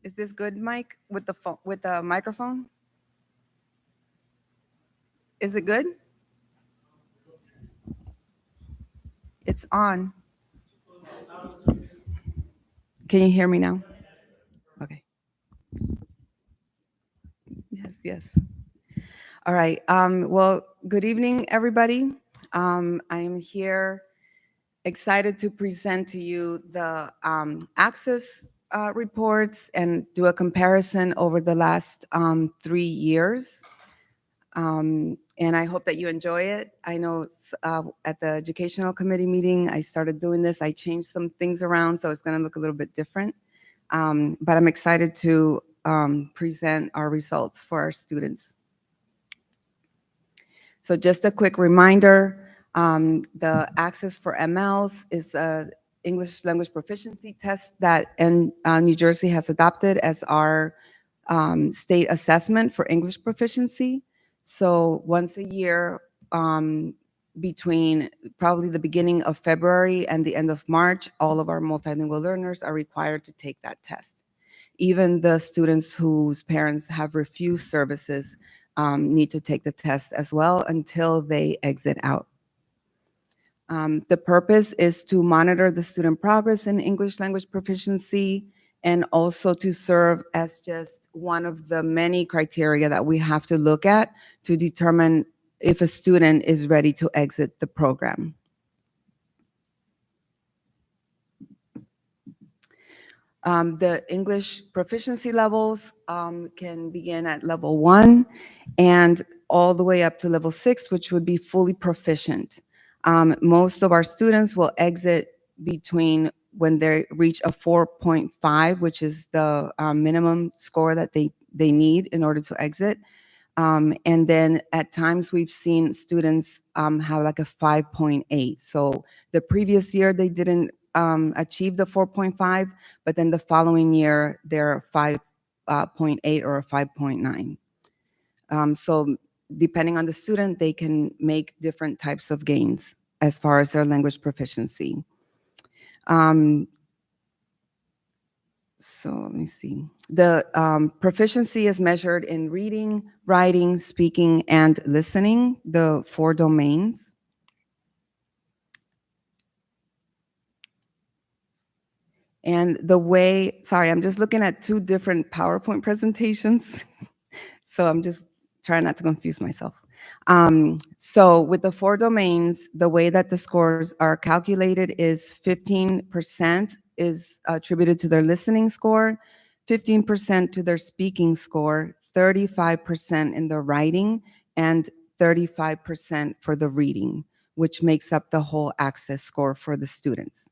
Is this good, Mike, with the phone, with the microphone? Is it good? It's on. Can you hear me now? Okay. Yes, yes. All right. Well, good evening, everybody. I am here excited to present to you the access reports and do a comparison over the last 3 years. And I hope that you enjoy it. I know at the educational committee meeting, I started doing this. I changed some things around, so it's going to look a little bit different. But I'm excited to present our results for our students. So just a quick reminder, the Access for MLs is a English language proficiency test that New Jersey has adopted as our state assessment for English proficiency. So once a year, between probably the beginning of February and the end of March, all of our multilingual learners are required to take that test. Even the students whose parents have refused services need to take the test as well until they exit out. The purpose is to monitor the student progress in English language proficiency and also to serve as just one of the many criteria that we have to look at to determine if a student is ready to exit the program. The English proficiency levels can begin at level 1 and all the way up to level 6, which would be fully proficient. Most of our students will exit between when they reach a 4.5, which is the minimum score that they need in order to exit. And then at times we've seen students have like a 5.8. So the previous year they didn't achieve the 4.5, but then the following year they're 5.8 or a 5.9. So depending on the student, they can make different types of gains as far as their language proficiency. So let me see. The proficiency is measured in reading, writing, speaking, and listening, the 4 domains. And the way, sorry, I'm just looking at 2 different PowerPoint presentations. So I'm just trying not to confuse myself. So with the 4 domains, the way that the scores are calculated is 15% is attributed to their listening score, 15% to their speaking score, 35% in the writing, and 35% for the reading, which makes up the whole access score for the students.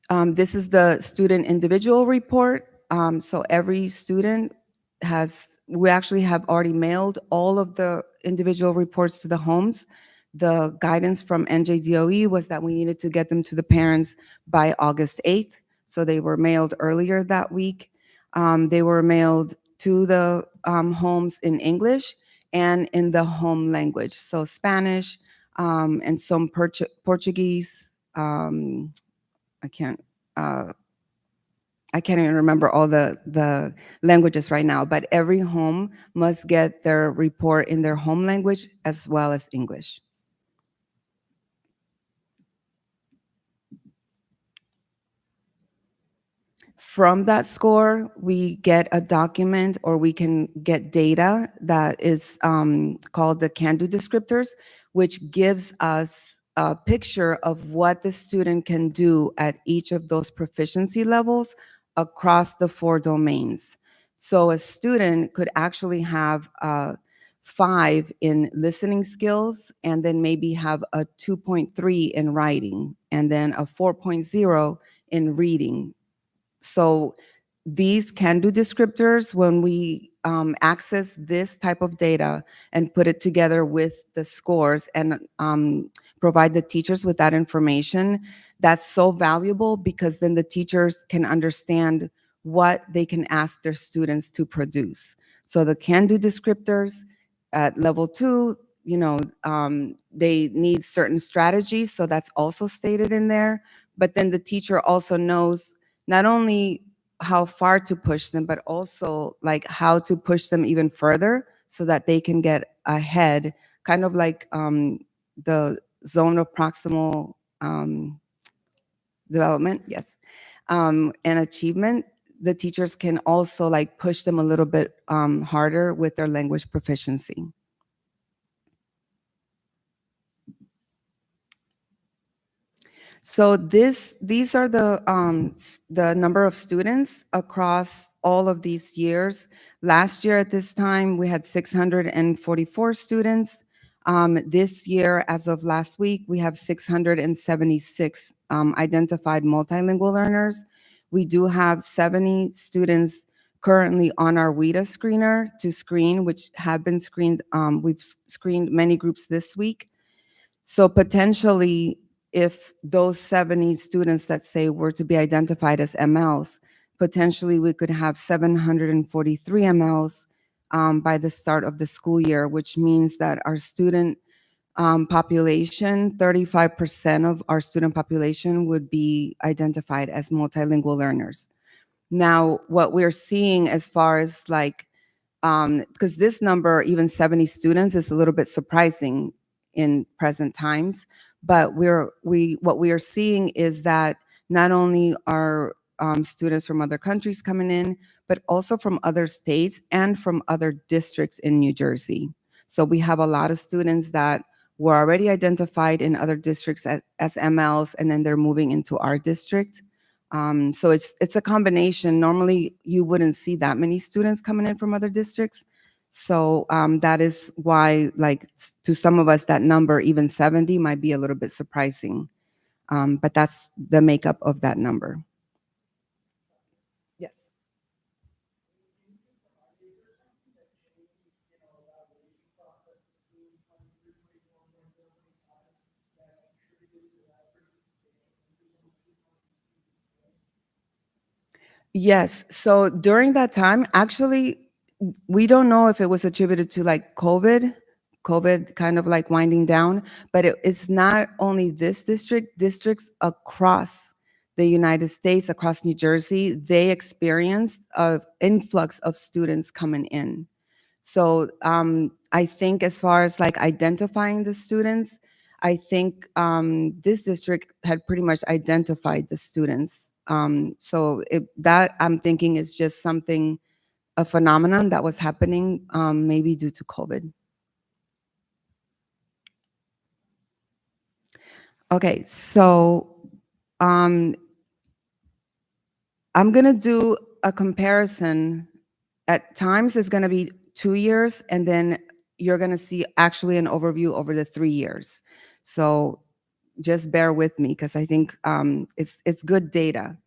This is the student individual report. So every student we actually have already mailed all of the individual reports to the homes. The guidance from NJDOE was that we needed to get them to the parents by August 8th. So they were mailed earlier that week. They were mailed to the homes in English and in the home language. So Spanish and some Portuguese. I can't even remember all the languages right now, but every home must get their report in their home language as well as English. From that score, we get a document or we can get data that is called the can-do descriptors, which gives us a picture of what the student can do at each of those proficiency levels across the 4 domains. So a student could actually have 5 in listening skills and then maybe have a 2.3 in writing and then a 4.0 in reading. So these can-do descriptors, when we access this type of data and put it together with the scores and provide the teachers with that information, that's so valuable because then the teachers can understand what they can ask their students to produce. So the can-do descriptors at level 2, they need certain strategies, so that's also stated in there. But then the teacher also knows not only how far to push them, but also like how to push them even further so that they can get ahead, kind of like the zone of proximal development, yes, and achievement. The teachers can also like push them a little bit harder with their language proficiency. So these are the number of students across all of these years. Last year at this time, we had 644 students. This year, as of last week, we have 676 identified multilingual learners. We do have 70 students currently on our WIDA screener to screen, which have been screened. We've screened many groups this week. So potentially, if those 70 students that say were to be identified as MLs, potentially we could have 743 MLs by the start of the school year, which means that our student population, 35% of our student population would be identified as multilingual learners. Now, what we're seeing as far as like, because this number, even 70 students, is a little bit surprising in present times, but what we are seeing is that not only are students from other countries coming in, but also from other states and from other districts in New Jersey. So we have a lot of students that were already identified in other districts as MLs, and then they're moving into our district. So it's a combination. Normally, you wouldn't see that many students coming in from other districts. So that is why, like, to some of us, that number, even 70, might be a little bit surprising. But that's the makeup of that number. Yes. Yes. So during that time, actually, we don't know if it was attributed to like COVID kind of like winding down, but it's not only this district, districts across the United States, across New Jersey, they experienced an influx of students coming in. So I think as far as like identifying the students, I think this district had pretty much identified the students. So that I'm thinking is just something, a phenomenon that was happening maybe due to COVID. Okay, so I'm gonna do a comparison. At times it's gonna be 2 years, and then you're gonna see actually an overview over the 3 years. So just bear with me because I think it's good data.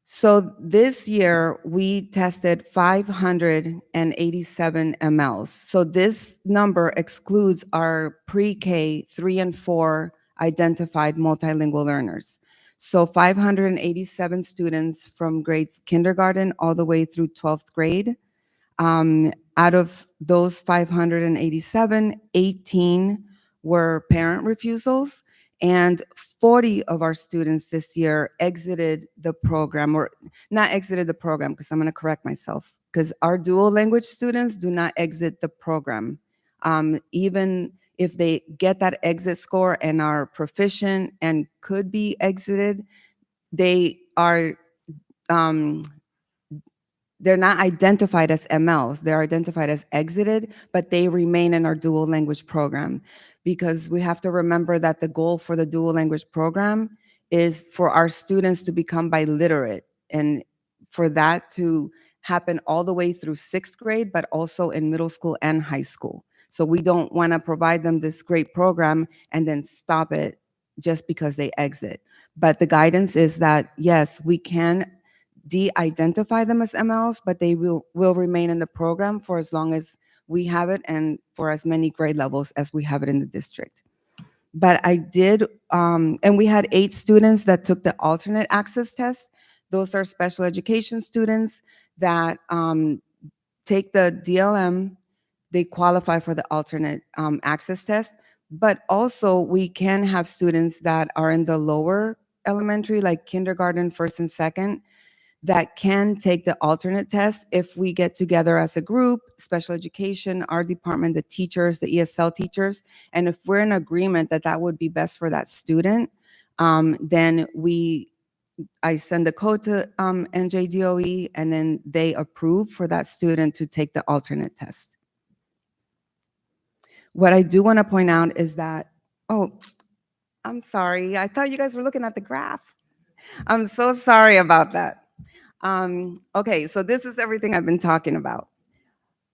So this year we tested 587 MLs. So this number excludes our pre-K 3 and 4 identified multilingual learners. So 587 students from grades kindergarten all the way through 12th grade. Out of those 587, 18 were parent refusals, and 40 of our students this year exited the program, or not exited the program, because I'm going to correct myself, because our dual language students do not exit the program. Even if they get that exit score and are proficient and could be exited, they are they're not identified as MLs. They're identified as exited, but they remain in our dual language program, because we have to remember that the goal for the dual language program is for our students to become biliterate, and for that to happen all the way through 6th grade, but also in middle school and high school. So we don't want to provide them this great program and then stop it just because they exit. But the guidance is that, yes, we can de-identify them as MLs, but they will remain in the program for as long as we have it and for as many grade levels as we have it in the district. But I did, and we had 8 students that took the alternate access test. Those are special education students that take the DLM, they qualify for the alternate access test. But also we can have students that are in the lower elementary, like kindergarten, first and second, that can take the alternate test if we get together as a group, special education, our department, the teachers, the ESL teachers, and if we're in agreement that that would be best for that student, then I send the code to NJDOE, and then they approve for that student to take the alternate test. What I do want to point out is that, oh, I'm sorry. I thought you guys were looking at the graph. I'm so sorry about that. Okay, so this is everything I've been talking about.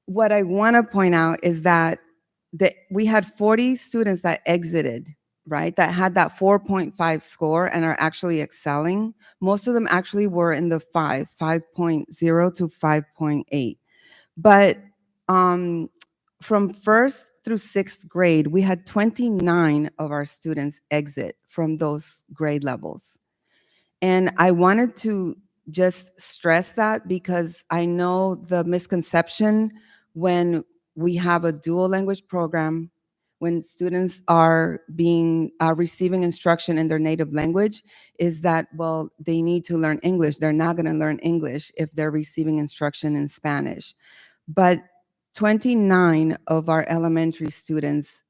What I want to point out is that we had 40 students that exited, right? That had that 4.5 score and are actually excelling. Most of them actually were in the 5.0 to 5.8. But from first through sixth grade, we had 29 of our students exit from those grade levels. And I wanted to just stress that because I know the misconception when we have a dual language program, when students are receiving instruction in their native language, is that, well, they need to learn English. They're not going to learn English if they're receiving instruction in Spanish. But 29 of our elementary students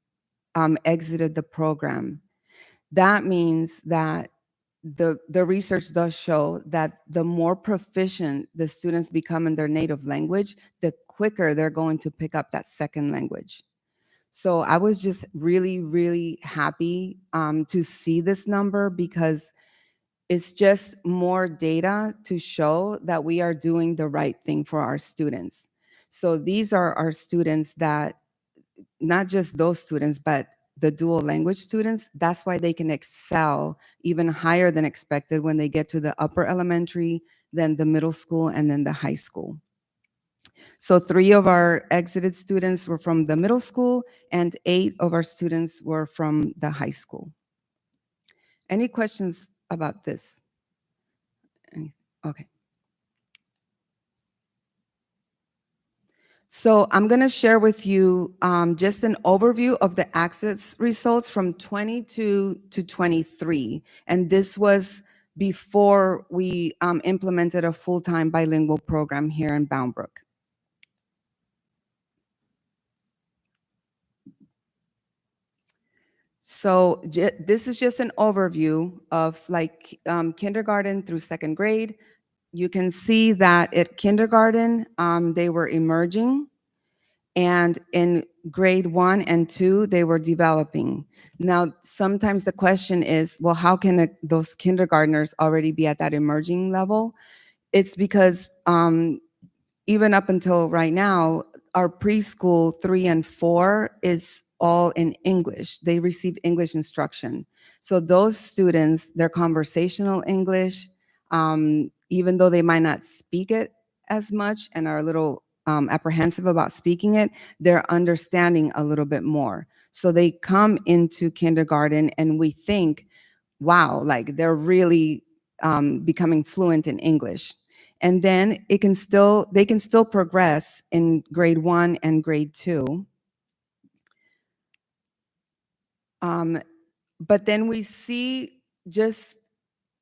exited the program. That means that the research does show that the more proficient the students become in their native language, the quicker they're going to pick up that second language. So I was just really, really happy to see this number because it's just more data to show that we are doing the right thing for our students. So these are our students that, not just those students, but the dual language students, that's why they can excel even higher than expected when they get to the upper elementary, then the middle school, and then the high school. So 3 of our exited students were from the middle school, and 8 of our students were from the high school. Any questions about this? Okay. So I'm going to share with you just an overview of the access results from 22 to 23. And this was before we implemented a full-time bilingual program here in Bound Brook. So this is just an overview of like kindergarten through second grade. You can see that at kindergarten, they were emerging. And in grade 1 and 2, they were developing. Now, sometimes the question is, well, how can those kindergartners already be at that emerging level? It's because even up until right now, our preschool 3 and 4 is all in English. They receive English instruction. So those students, their conversational English, even though they might not speak it as much and are a little apprehensive about speaking it, they're understanding a little bit more. So they come into kindergarten and we think, wow, like they're really becoming fluent in English. And then they can still progress in grade 1 and grade 2. But then we see just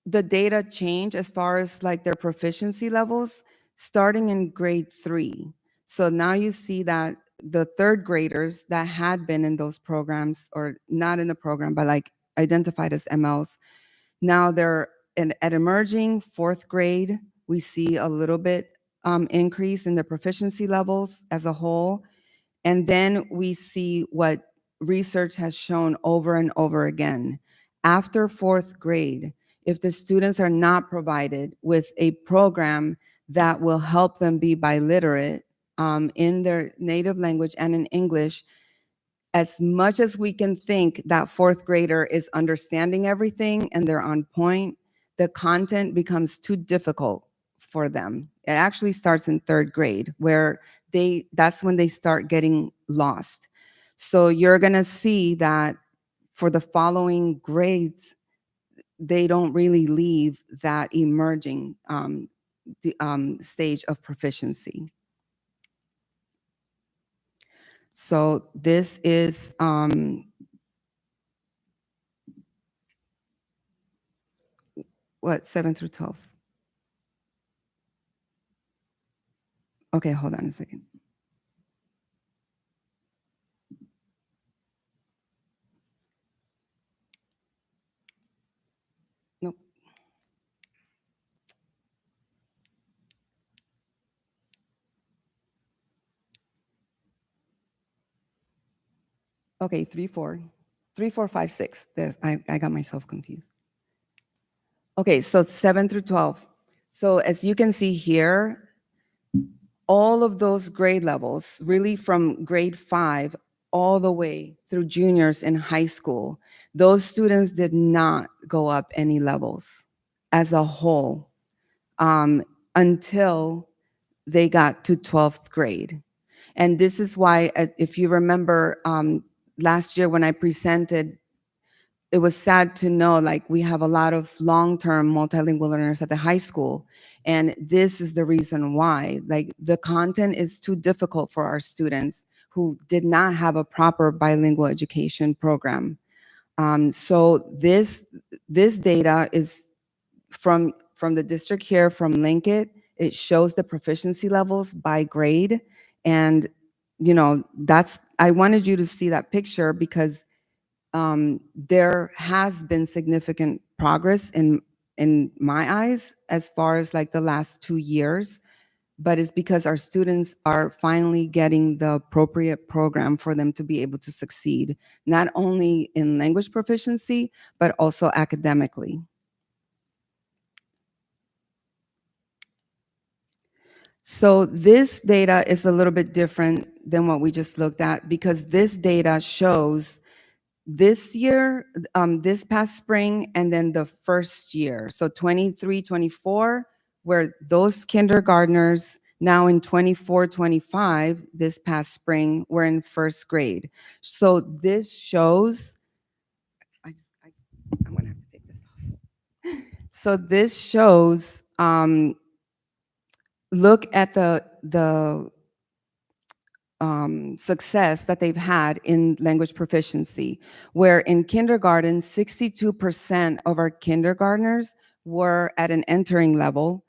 the data change as far as like their proficiency levels starting in grade 3. So now you see that the third graders that had been in those programs, or not in the program, but like identified as MLs, now they're at emerging fourth grade. We see a little bit increase in the proficiency levels as a whole. And then we see what research has shown over and over again. After fourth grade, if the students are not provided with a program that will help them be biliterate in their native language and in English, as much as we can think that fourth grader is understanding everything and they're on point, the content becomes too difficult for them. It actually starts in third grade, where that's when they start getting lost. So you're gonna see that for the following grades, they don't really leave that emerging stage of proficiency. So this is, what, 7 through 12? Okay, hold on a second. Nope. Okay, 3, 4, 3, 4, 5, 6. I got myself confused. Okay, so 7 through 12. So as you can see here, all of those grade levels, really from grade 5 all the way through juniors in high school, those students did not go up any levels as a whole until they got to 12th grade. And this is why, if you remember last year when I presented, it was sad to know, like, we have a lot of long-term multilingual learners at the high school. And this is the reason why, like, the content is too difficult for our students who did not have a proper bilingual education program. So this data is from the district here, from Linkit. It shows the proficiency levels by grade. And, you know, I wanted you to see that picture because there has been significant progress in my eyes as far as like the last 2 years, but it's because our students are finally getting the appropriate program for them to be able to succeed, not only in language proficiency, but also academically. So this data is a little bit different than what we just looked at, because this data shows this year, this past spring, and then the first year. So 23, 24, where those kindergartners now in 24, 25, this past spring, were in first grade. So this shows, I'm gonna have to take this off. So this shows, look at the success that they've had in language proficiency, where in kindergarten, 62% of our kindergartners were at an entering level.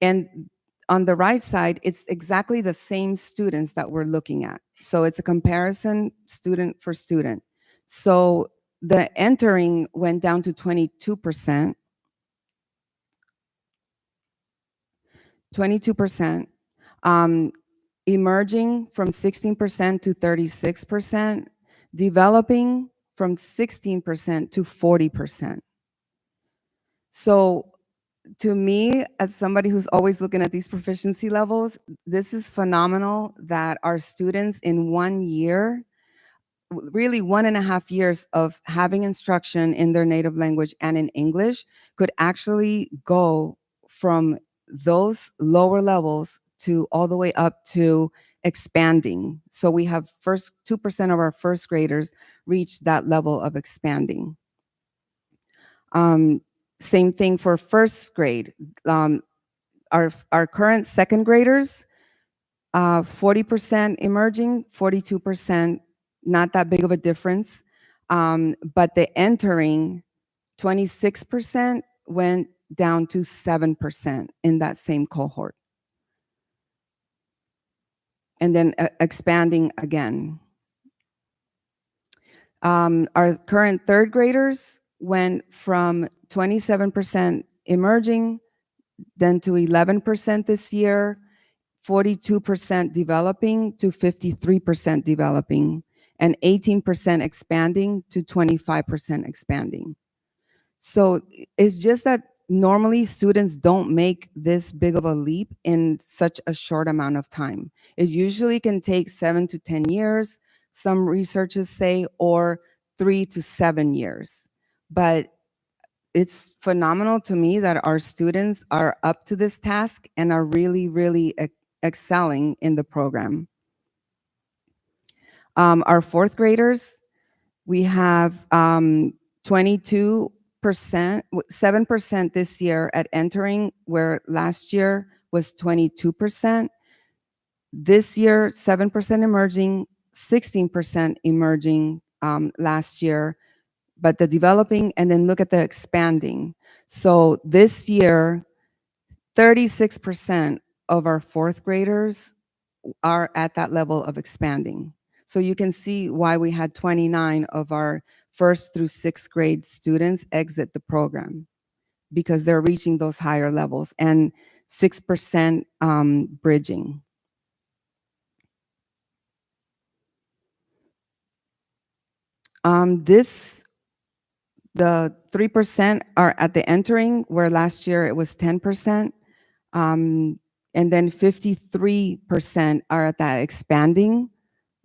And on the right side, it's exactly the same students that we're looking at. So it's a comparison student for student. So the entering went down to 22%. 22%. Emerging from 16% to 36%, developing from 16% to 40%. So to me, as somebody who's always looking at these proficiency levels, this is phenomenal that our students in 1 year, really 1.5 years of having instruction in their native language and in English, could actually go from those lower levels to all the way up to expanding. So we have 2% of our first graders reach that level of expanding. Same thing for first grade. Our current second graders, 40% emerging, 42%, not that big of a difference. But the entering, 26% went down to 7% in that same cohort. And then expanding again. Our current third graders went from 27% emerging, then to 11% this year, 42% developing to 53% developing, and 18% expanding to 25% expanding. So it's just that normally students don't make this big of a leap in such a short amount of time. It usually can take 7 to 10 years, some researchers say, or 3 to 7 years. But it's phenomenal to me that our students are up to this task and are really, really excelling in the program. Our fourth graders, we have 22%, 7% this year at entering, where last year was 22%. This year, 7% emerging, 16% emerging last year, but the developing, and then look at the expanding. So this year, 36% of our fourth graders are at that level of expanding. So you can see why we had 29 of our first through sixth grade students exit the program, because they're reaching those higher levels, and 6% bridging. The 3% are at the entering, where last year it was 10%. And then 53% are at that expanding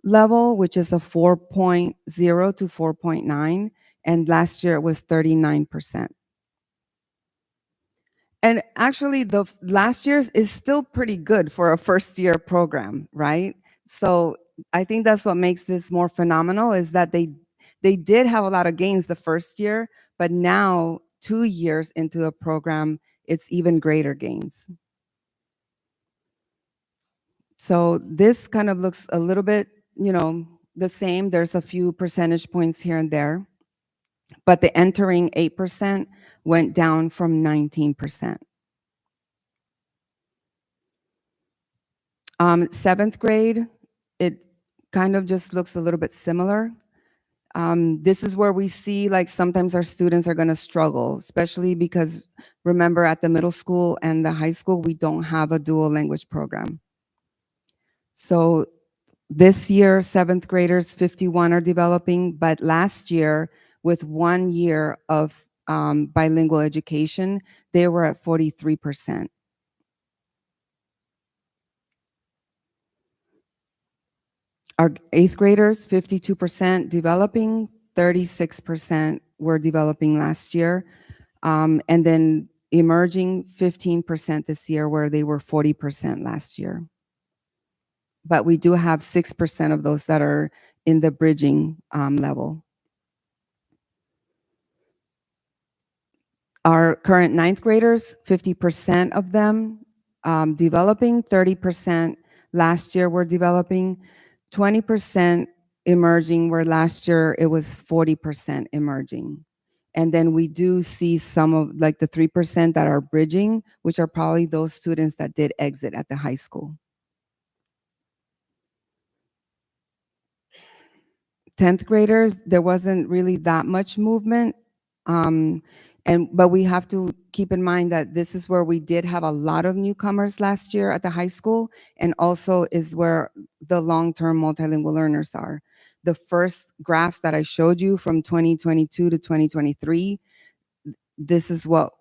level, which is a 4.0 to 4.9. And last year it was 39%. And actually, the last year's is still pretty good for a first year program, right? So I think that's what makes this more phenomenal, is that they did have a lot of gains the first year, but now 2 years into a program, it's even greater gains. So this kind of looks a little bit, the same. There's a few percentage points here and there, but the entering 8% went down from 19%. Seventh grade, it kind of just looks a little bit similar. This is where we see, like, sometimes our students are going to struggle, especially because, remember, at the middle school and the high school, we don't have a dual language program. So this year, seventh graders, 51 are developing, but last year, with 1 year of bilingual education, they were at 43%. Our eighth graders, 52% developing, 36% were developing last year. And then emerging, 15% this year, where they were 40% last year. But we do have 6% of those that are in the bridging level. Our current ninth graders, 50% of them developing, 30% last year were developing, 20% emerging, where last year it was 40% emerging. And then we do see some of, like, the 3% that are bridging, which are probably those students that did exit at the high school. 10th graders, there wasn't really that much movement. But we have to keep in mind that this is where we did have a lot of newcomers last year at the high school, and also is where the long-term multilingual learners are. The first graphs that I showed you from 2022 to 2023, this is what,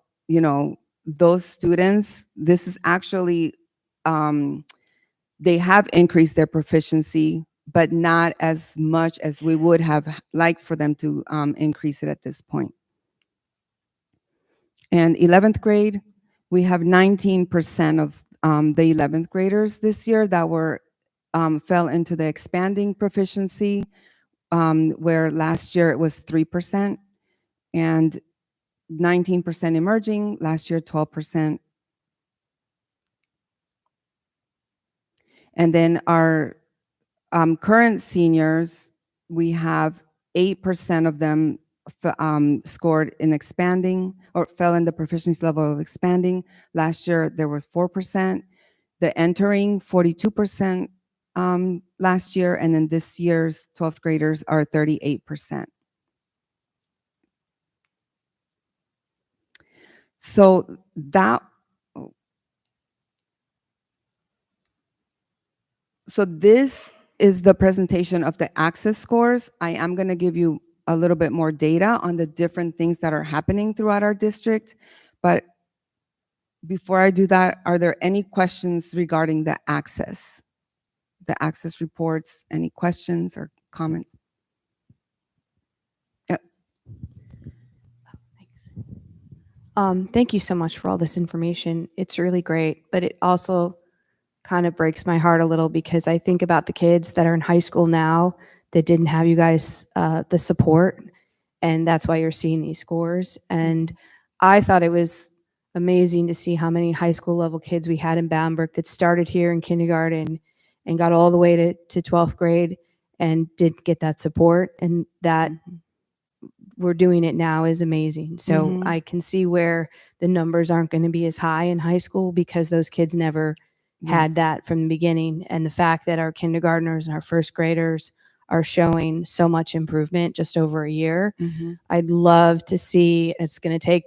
those students, this is actually, they have increased their proficiency, but not as much as we would have liked for them to increase it at this point. And 11th grade, we have 19% of the 11th graders this year that were fell into the expanding proficiency, where last year it was 3%, and 19% emerging, last year 12%. And then our current seniors, we have 8% of them scored in expanding, or fell in the proficiency level of expanding. Last year there was 4%. The entering, 42% last year, and then this year's 12th graders are 38%. So this is the presentation of the access scores. I am going to give you a little bit more data on the different things that are happening throughout our district. But before I do that, are there any questions regarding the access reports? Any questions or comments? Thanks. Thank you so much for all this information. It's really great, but it also kind of breaks my heart a little, because I think about the kids that are in high school now that didn't have you guys the support, and that's why you're seeing these scores. And I thought it was amazing to see how many high school level kids we had in Bamberg that started here in kindergarten and got all the way to 12th grade and didn't get that support, and that we're doing it now is amazing. So Mhm. I can see where the numbers aren't going to be as high in high school because those kids never had Yes. that from the beginning. And the fact that our kindergartners and our first graders are showing so much improvement just over a year, Mhm. I'd love to see, it's going to take,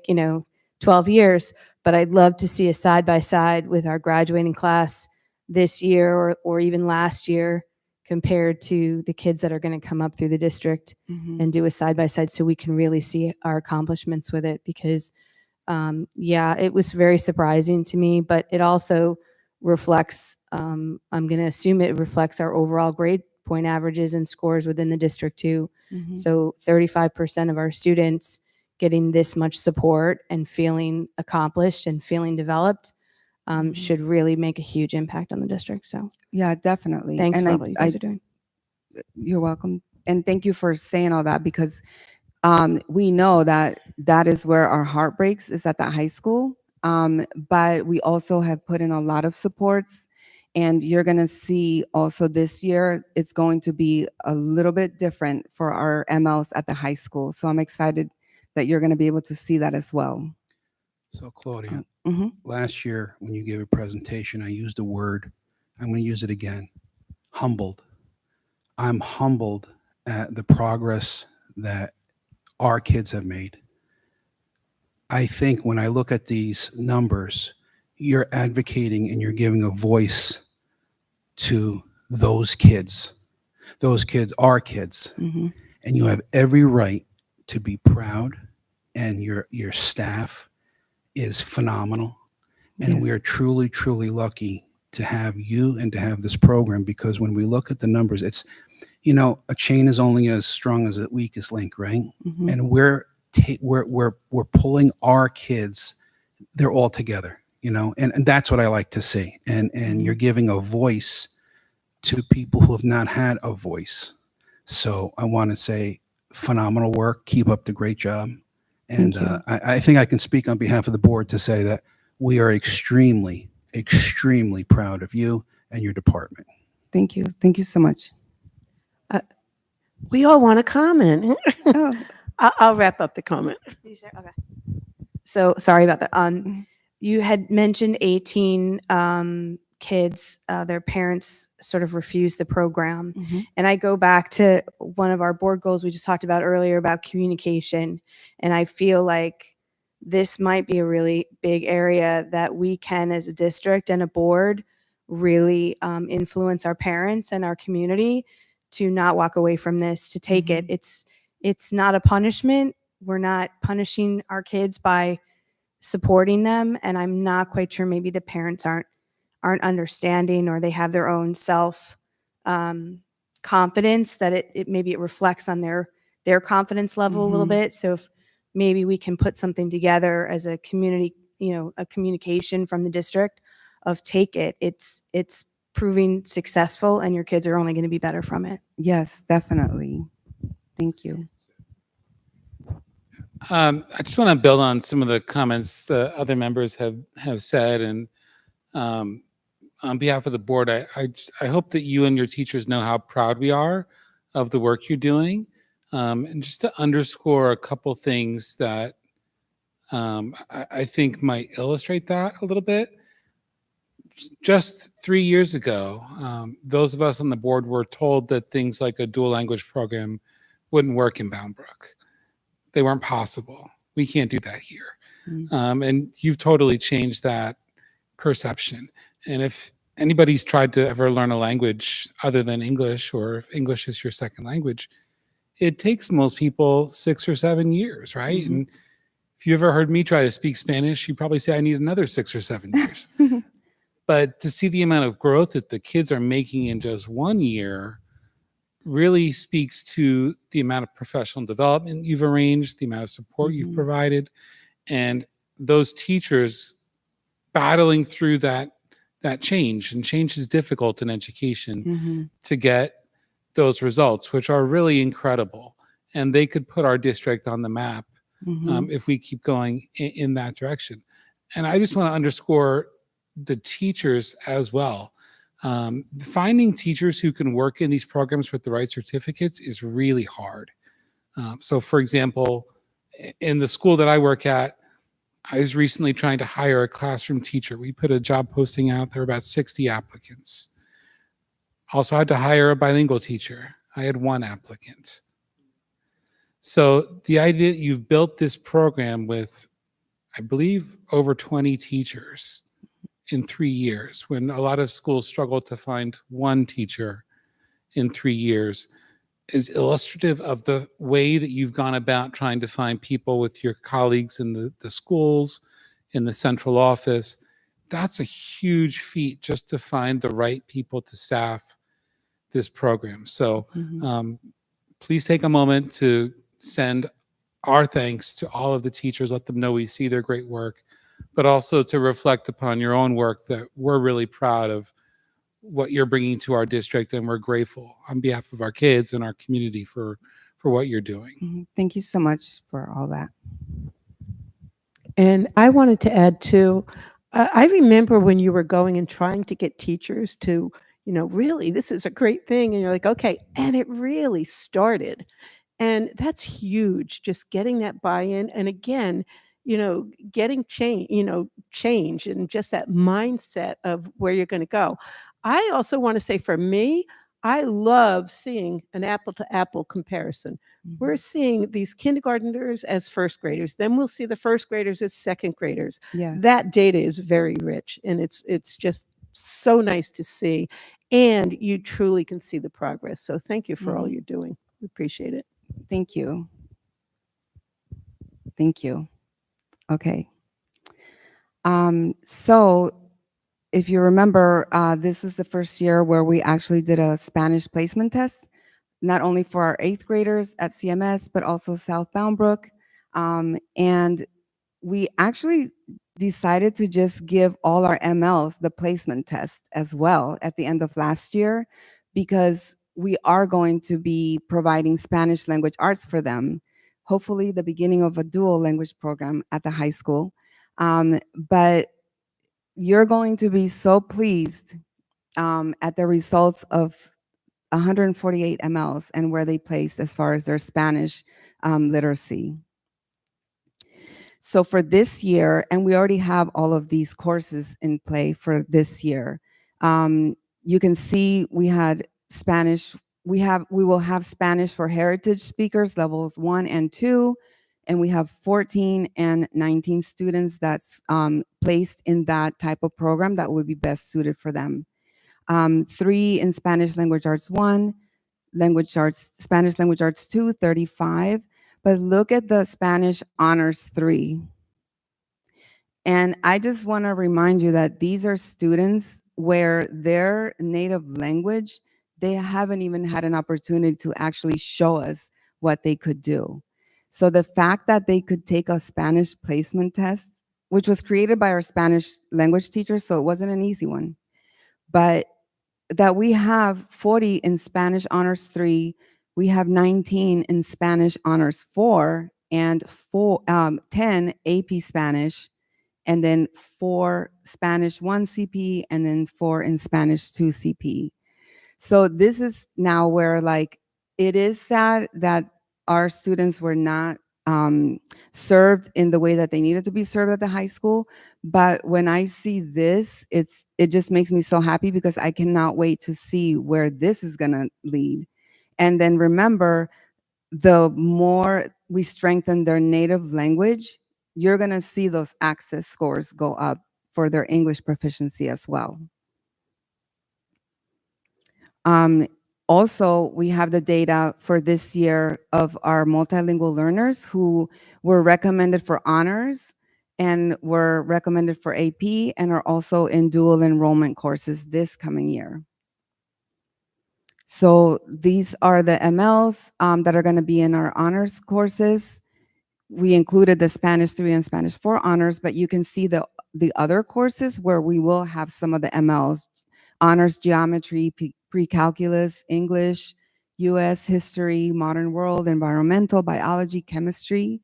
12 years, but I'd love to see a side by side with our graduating class this year or even last year compared to the kids that are going to come up through the district Mhm. and do a side by side so we can really see our accomplishments with it. Because yeah, it was very surprising to me, but it also reflects, I'm going to assume it reflects our overall grade point averages and scores within the district too. Mhm. So 35% of our students getting this much support and feeling accomplished and feeling developed should really make a huge impact on the district. So Yeah, definitely. thanks And for all what you guys are doing. you're welcome. And thank you for saying all that, because we know that that is where our heart breaks, is at that high school. But we also have put in a lot of supports, and you're going to see also this year, it's going to be a little bit different for our MLs at the high school. So I'm excited that you're going to be able to see that as well. So Claudia, Mhm. last year when you gave a presentation, I used a word. I'm going to use it again. Humbled. I'm humbled at the progress that our kids have made. I think when I look at these numbers, you're advocating and you're giving a voice to those kids. Those kids are kids, Mhm. and you have every right to be proud, and your staff is phenomenal. And we Yes. are truly, truly lucky to have you and to have this program, because when we look at the numbers, it's, a chain is only as strong as its weakest link, right? Mhm. And we're pulling our kids, they're all together, and that's what I like to see. And you're giving a voice to people who have not had a voice. So I want to say phenomenal work. Keep up the great job. And Thank you. I think I can speak on behalf of the board to say that we are extremely, extremely proud of you and your department. Thank you. Thank you so much. We all want to comment. Oh, I'll wrap up the comment. Okay. So sorry about that. Mhm. You had mentioned 18 kids, their parents sort of refused the program. Mhm. And I go back to one of our board goals we just talked about earlier about communication. And I feel like this might be a really big area that we can, as a district and a board, really influence our parents and our community to not walk away from this, to take it. It's not a punishment. We're not punishing our kids by supporting them, and I'm not quite sure, maybe the parents aren't understanding, or they have their own self confidence that it maybe it reflects on their confidence level a little bit. So if maybe we can put something together as a community, a communication from the district of take it, it's proving successful, and your kids are only going to be better from it. Yes, definitely. Thank you. I just want to build on some of the comments the other members have said, and on behalf of the board, I hope that you and your teachers know how proud we are of the work you're doing, and just to underscore a couple things that I think might illustrate that a little bit. Just 3 years ago, those of us on the board were told that things like a dual language program wouldn't work in Bound Brook. They weren't possible. We can't do that here. And you've totally changed that perception. And if anybody's tried to ever learn a language other than English, or if English is your second language, it takes most people 6 or 7 years, right? And if you ever heard me try to speak Spanish, you probably say I need another 6 or 7 years. But to see the amount of growth that the kids are making in just 1 year really speaks to the amount of professional development you've arranged, the amount of support you've provided, and those teachers battling through that change. And change is difficult in education to get those results, which are really incredible. And they could put our district on the map if we keep going in that direction. And I just want to underscore the teachers as well. Finding teachers who can work in these programs with the right certificates is really hard. So for example, in the school that I work at, I was recently trying to hire a classroom teacher. We put a job posting out, there were about 60 applicants. Also had to hire a bilingual teacher. I had 1 applicant. So the idea you've built this program with, I believe, over 20 teachers in 3 years, when a lot of schools struggle to find 1 teacher in 3 years, is illustrative of the way that you've gone about trying to find people with your colleagues in the schools, in the central office. That's a huge feat just to find the right people to staff this program. So please take a moment to send our thanks to all of the teachers, let them know we see their great work, but also to reflect upon your own work, that we're really proud of what you're bringing to our district, and we're grateful on behalf of our kids and our community for what you're doing. Thank you so much for all that. And I wanted to add too, I remember when you were going and trying to get teachers to, really, this is a great thing. And you're like, okay. And it really started. And that's huge, just getting that buy-in. And again, getting change and just that mindset of where you're going to go. I also want to say, for me, I love seeing an apple to apple comparison. We're seeing these kindergartners as first graders, then we'll see the first graders as second graders. Yes. That data is very rich, and it's just so nice to see, and you truly can see the progress. So thank you for all you're doing. We appreciate it. Thank you. Thank you. Okay. So if you remember, this was the first year where we actually did a Spanish placement test, not only for our 8th graders at CMS, but also Southbound Brook. And we actually decided to just give all our MLs the placement test as well at the end of last year, because we are going to be providing Spanish language arts for them, hopefully the beginning of a dual language program at the high school. But you're going to be so pleased at the results of 148 MLs and where they placed as far as their Spanish literacy. So for this year, and we already have all of these courses in play for this year, you can see we had Spanish, we will have Spanish for heritage speakers, levels 1 and 2, and we have 14 and 19 students that's placed in that type of program that would be best suited for them. 3 in Spanish Language Arts 1, Spanish Language Arts 2, 35. But look at the Spanish Honors 3. And I just want to remind you that these are students where their native language, they haven't even had an opportunity to actually show us what they could do. So the fact that they could take a Spanish placement test, which was created by our Spanish language teacher, so it wasn't an easy one, but that we have 40 in Spanish Honors 3, we have 19 in Spanish Honors 4, and 10 AP Spanish, and then 4 Spanish 1 CP, and then 4 in Spanish 2 CP. So this is now where, like, it is sad that our students were not served in the way that they needed to be served at the high school. But when I see this, it just makes me so happy, because I cannot wait to see where this is gonna lead. And then remember, the more we strengthen their native language, you're gonna see those access scores go up for their English proficiency as well. Also, we have the data for this year of our multilingual learners who were recommended for honors and were recommended for AP and are also in dual enrollment courses this coming year. So these are the MLs that are going to be in our honors courses. We included the Spanish 3 and Spanish 4 honors, but you can see the other courses where we will have some of the MLs: honors geometry, pre-calculus, English, US history, modern world, environmental, biology, chemistry.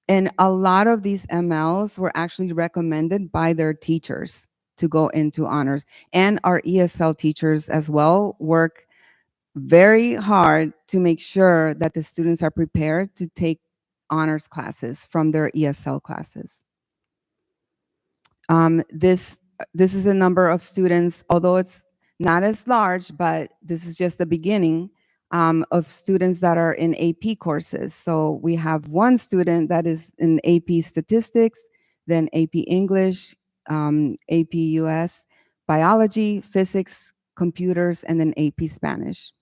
And a lot of these MLs were actually recommended by their teachers to go into honors. And our ESL teachers as well work very hard to make sure that the students are prepared to take honors classes from their ESL classes. This is a number of students, although it's not as large, but this is just the beginning of students that are in AP courses. So we have one student that is in AP Statistics, then AP English, AP US, Biology, Physics, Computers, and then AP Spanish.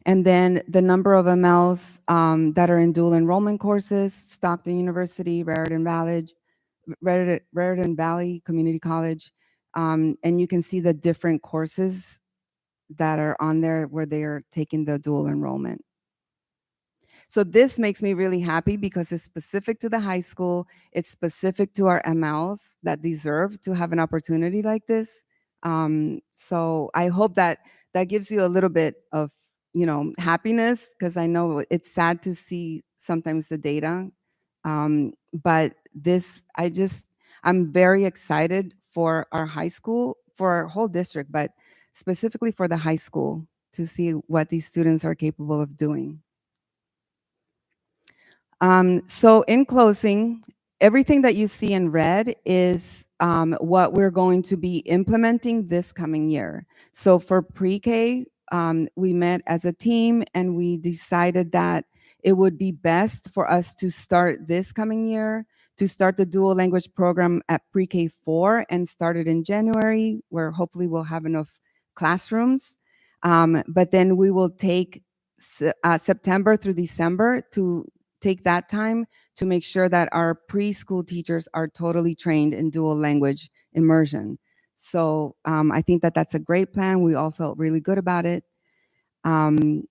And then the number of MLs that are in dual enrollment courses: Stockton University, Raritan Valley Community College. And you can see the different courses that are on there where they are taking the dual enrollment. So this makes me really happy because it's specific to the high school. It's specific to our MLs that deserve to have an opportunity like this. So I hope that that gives you a little bit of, happiness, because I know it's sad to see sometimes the data. But I'm very excited for our high school, for our whole district, but specifically for the high school, to see what these students are capable of doing. So in closing, everything that you see in red is what we're going to be implementing this coming year. So for pre-K, we met as a team and we decided that it would be best for us to start this coming year, to start the dual language program at pre-K 4 and start it in January, where hopefully we'll have enough classrooms. But then we will take September through December to take that time to make sure that our preschool teachers are totally trained in dual language immersion. So I think that that's a great plan. We all felt really good about it. And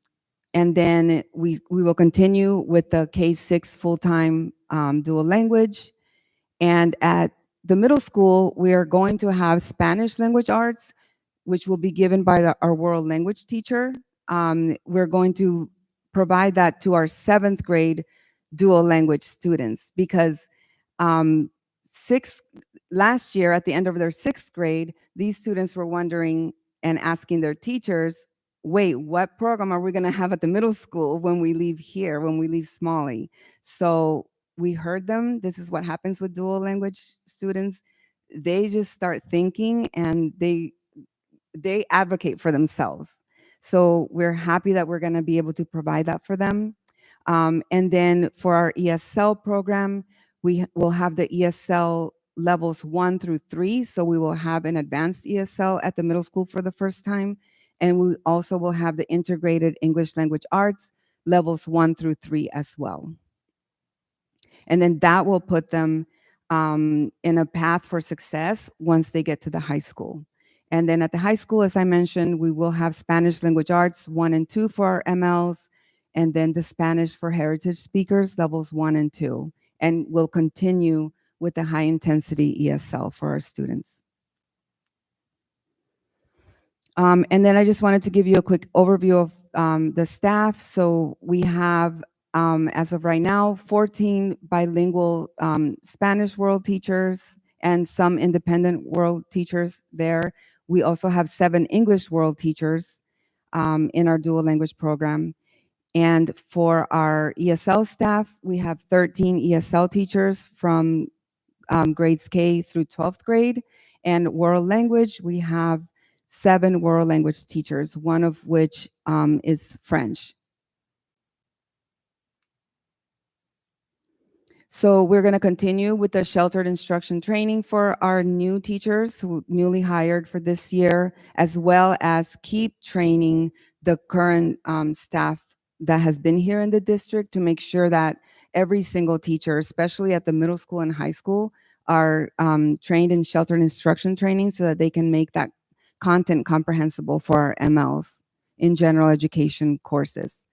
then we will continue with the K-6 full-time dual language. And at the middle school, we are going to have Spanish language arts, which will be given by our world language teacher. We're going to provide that to our 7th grade dual language students, because last year at the end of their 6th grade, these students were wondering and asking their teachers, wait, what program are we going to have at the middle school when we leave here, when we leave Smalley? So we heard them. This is what happens with dual language students. They just start thinking and they advocate for themselves. So we're happy that we're going to be able to provide that for them. And then for our ESL program, we will have the ESL levels 1 through 3. So we will have an advanced ESL at the middle school for the first time. And we also will have the integrated English language arts levels 1 through 3 as well. And then that will put them in a path for success once they get to the high school. And then at the high school, as I mentioned, we will have Spanish language arts 1 and 2 for our MLs, and then the Spanish for heritage speakers levels 1 and 2. And we'll continue with the high intensity ESL for our students. And then I just wanted to give you a quick overview of the staff. So we have, as of right now, 14 bilingual Spanish world teachers and some independent world teachers there. We also have 7 English world teachers in our dual language program. And for our ESL staff, we have 13 ESL teachers from grades K through 12th grade. And world language, we have 7 world language teachers, one of which is French. So we're going to continue with the sheltered instruction training for our new teachers who newly hired for this year, as well as keep training the current staff that has been here in the district to make sure that every single teacher, especially at the middle school and high school, are trained in sheltered instruction training so that they can make that content comprehensible for our MLs in general education courses.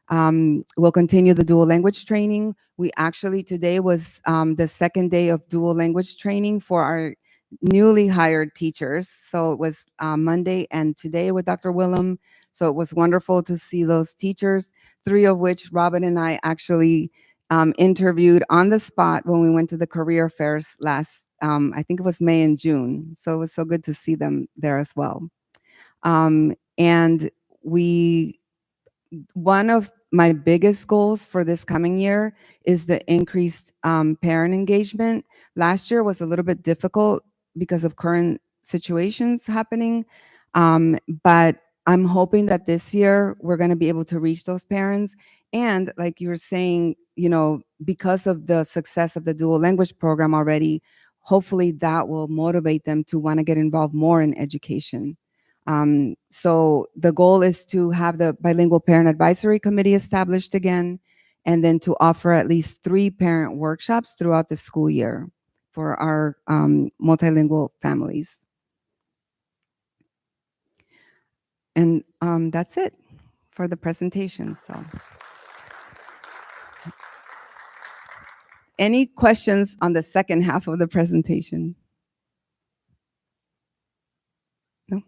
We'll continue the dual language training. We actually, today was the second day of dual language training for our newly hired teachers. So it was Monday and today with Dr. Willem. So it was wonderful to see those teachers, 3 of which Robin and I actually interviewed on the spot when we went to the career fairs last I think it was May and June. So it was so good to see them there as well. And one of my biggest goals for this coming year is the increased parent engagement. Last year was a little bit difficult because of current situations happening. But I'm hoping that this year we're going to be able to reach those parents. And like you were saying, because of the success of the dual language program already, hopefully that will motivate them to want to get involved more in education. So the goal is to have the bilingual parent advisory committee established again, and then to offer at least 3 parent workshops throughout the school year for our multilingual families. And that's it for the presentation. So, any questions on the second half of the presentation? No?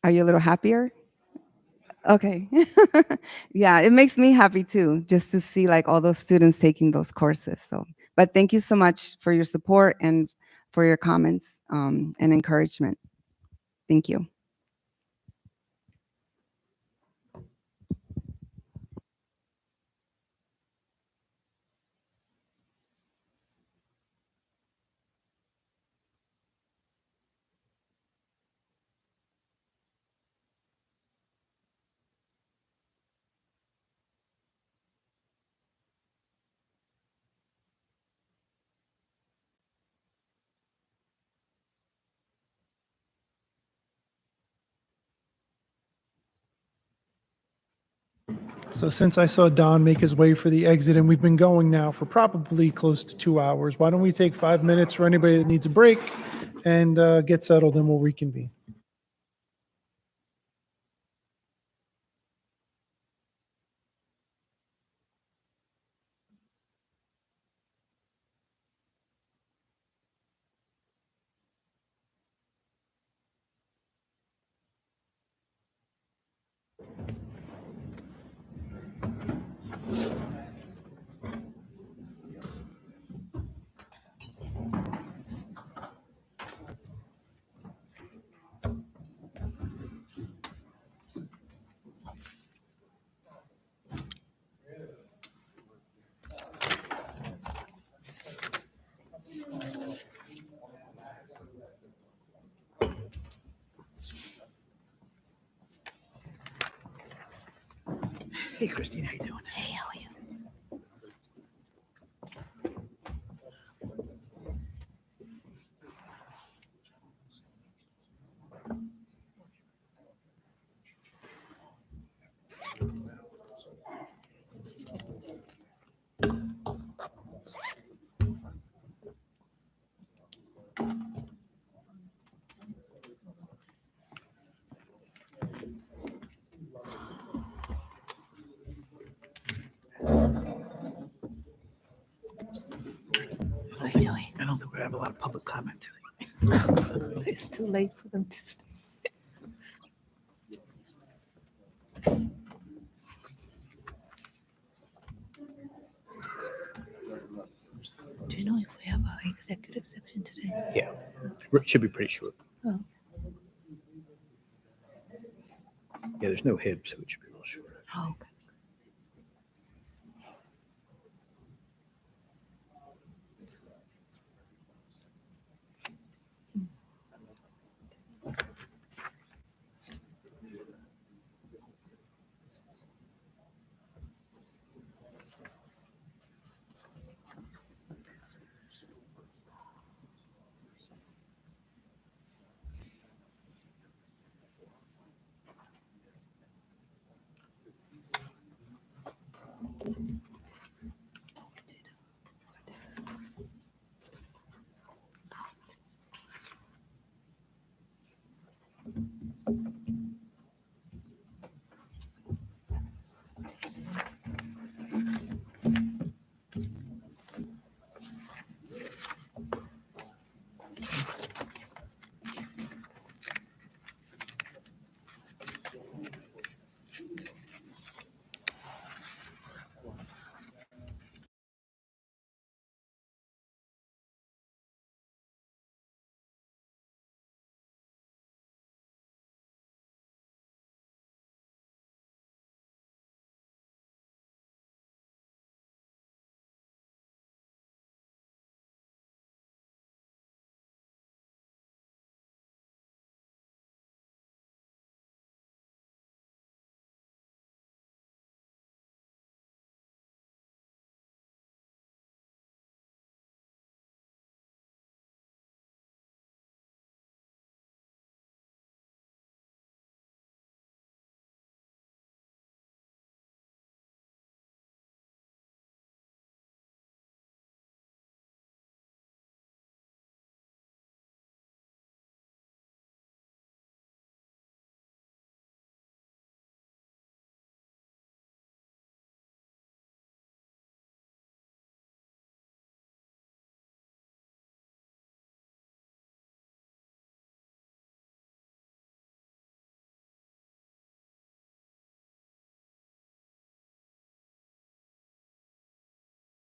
Are you a little happier? Okay. Yeah, it makes me happy too, just to see like all those students taking those courses. So, but thank you so much for your support and for your comments and encouragement. Thank you. So since I saw Don make his way for the exit, and we've been going now for probably close to 2 hours, why don't we take 5 minutes for anybody that needs a break and get settled, and we'll reconvene. Hey, Christine, how you doing? Hey, how are you? What are you doing? I don't think we have a lot of public comment today. It's too late for them to stay. Do you know if we have our executive session today? Yeah, should be pretty short. Oh. Yeah, there's no HIB, so it should be real short. Oh, okay.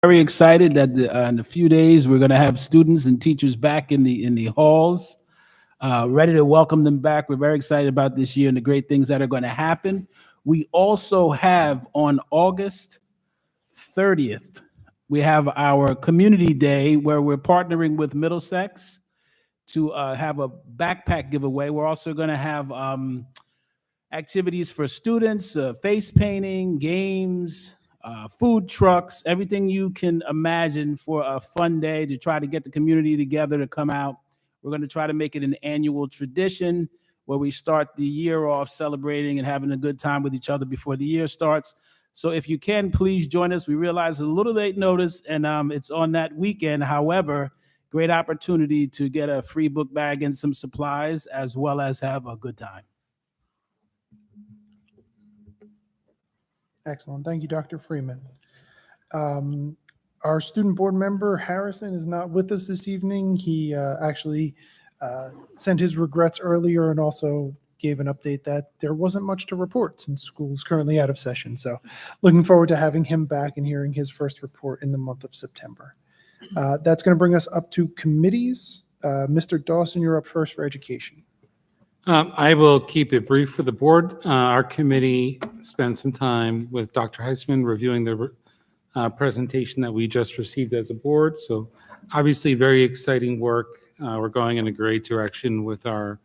very excited that in a few days we're going to have students and teachers back in the halls, ready to welcome them back. We're very excited about this year and the great things that are going to happen. We also have on August 30th, we have our community day where we're partnering with Middlesex to have a backpack giveaway. We're also going to have activities for students, face painting, games, food trucks, everything you can imagine for a fun day to try to get the community together to come out. We're going to try to make it an annual tradition where we start the year off celebrating and having a good time with each other before the year starts. So if you can, please join us. We realize it's a little late notice and it's on that weekend. However, great opportunity to get a free book bag and some supplies as well as have a good time. Excellent. Thank you, Dr. Freeman. Our student board member, Harrison, is not with us this evening. He actually sent his regrets earlier and also gave an update that there wasn't much to report since school is currently out of session. So looking forward to having him back and hearing his first report in the month of September. That's going to bring us up to committees. Mr. Dawson, you're up first for education. I will keep it brief for the board. Our committee spent some time with Dr. Heisman reviewing the presentation that we just received as a board. So obviously very exciting work. We're going in a great direction with our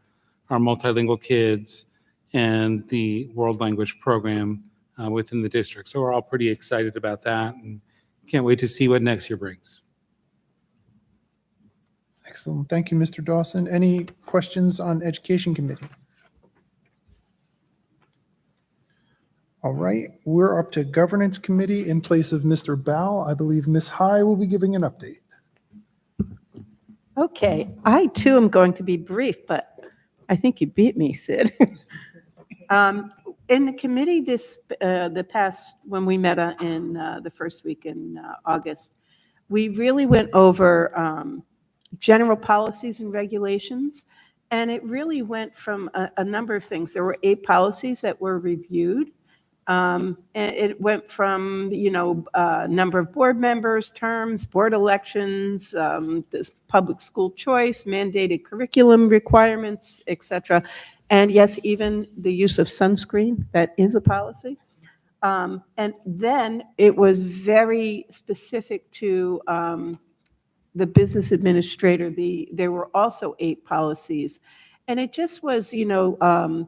multilingual kids and the world language program within the district. So we're all pretty excited about that and can't wait to see what next year brings. Excellent. Thank you, Mr. Dawson. Any questions on Education Committee? All right, we're up to Governance Committee in place of Mr. Bowell. I believe Ms. High will be giving an update. Okay, I too am going to be brief, but I think you beat me, Sid. In the committee the past, when we met in the first week in August, we really went over general policies and regulations, and it really went from a number of things. There were 8 policies that were reviewed. And it went from, number of board members, terms, board elections, this public school choice, mandated curriculum requirements, et cetera. And yes, even the use of sunscreen, that is a policy. And then it was very specific to the business administrator. There were also 8 policies. And it just was, the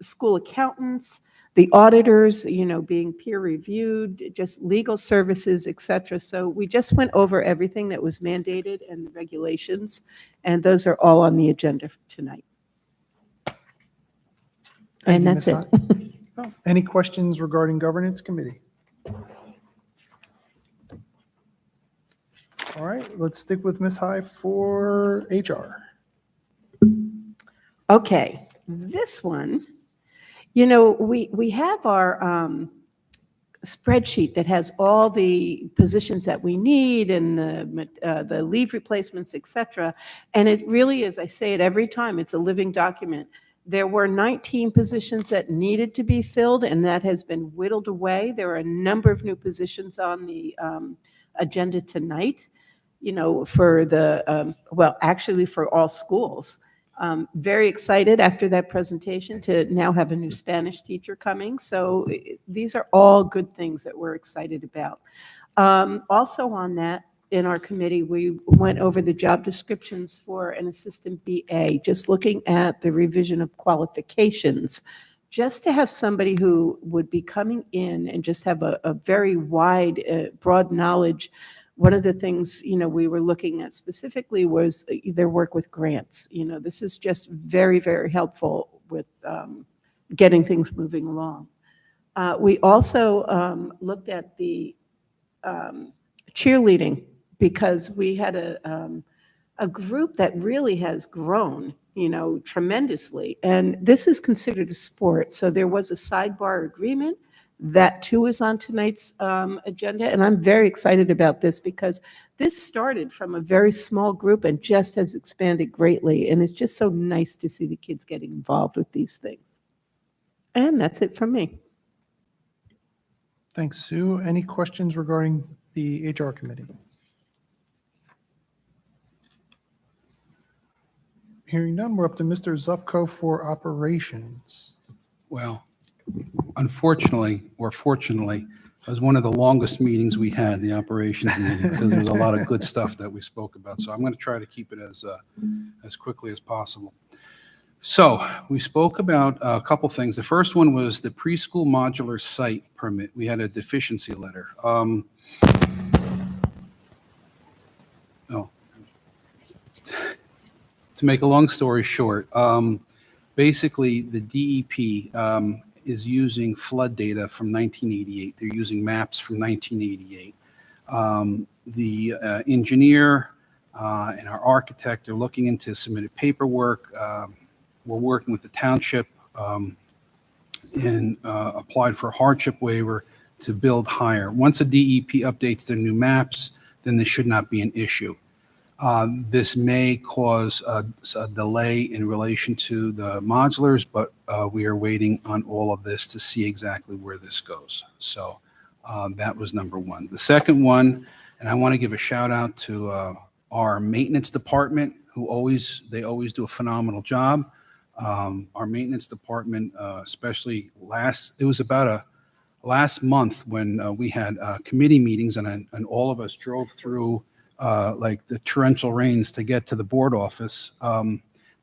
school accountants, the auditors, being peer reviewed, just legal services, et cetera. So we just went over everything that was mandated and the regulations, and those are all on the agenda tonight. And that's it. Any questions regarding Governance Committee? All right, let's stick with Ms. High for HR. Okay, this one, we have our spreadsheet that has all the positions that we need and the leave replacements, et cetera. And it really is, I say it every time, it's a living document. There were 19 positions that needed to be filled, and that has been whittled away. There are a number of new positions on the agenda tonight, for the, actually for all schools. Very excited after that presentation to now have a new Spanish teacher coming. So these are all good things that we're excited about. Also on that, in our committee, we went over the job descriptions for an assistant BA, just looking at the revision of qualifications, just to have somebody who would be coming in and just have a very wide, broad knowledge. One of the things, we were looking at specifically was their work with grants. This is just very, very helpful with getting things moving along. We also looked at the cheerleading, because we had a group that really has grown, tremendously. And this is considered a sport. So there was a sidebar agreement. That too is on tonight's agenda, and I'm very excited about this because this started from a very small group and just has expanded greatly, and it's just so nice to see the kids getting involved with these things. And that's it from me. Thanks, Sue. Any questions regarding the HR committee? Hearing none, we're up to Mr. Zupko for operations. Well, unfortunately, or fortunately, it was one of the longest meetings we had, the operations meeting. So there was a lot of good stuff that we spoke about. So I'm going to try to keep it as quickly as possible. So we spoke about a couple things. The first one was the preschool modular site permit. We had a deficiency letter. To make a long story short, basically the DEP is using flood data from 1988. They're using maps from 1988. The engineer and our architect are looking into submitted paperwork. We're working with the township and applied for a hardship waiver to build higher. Once a DEP updates their new maps, then this should not be an issue. This may cause a delay in relation to the modulars, but we are waiting on all of this to see exactly where this goes. So that was number one. The second one, and I want to give a shout out to our maintenance department, who always do a phenomenal job. Our maintenance department, especially it was about last month when we had committee meetings and all of us drove through like the torrential rains to get to the board office.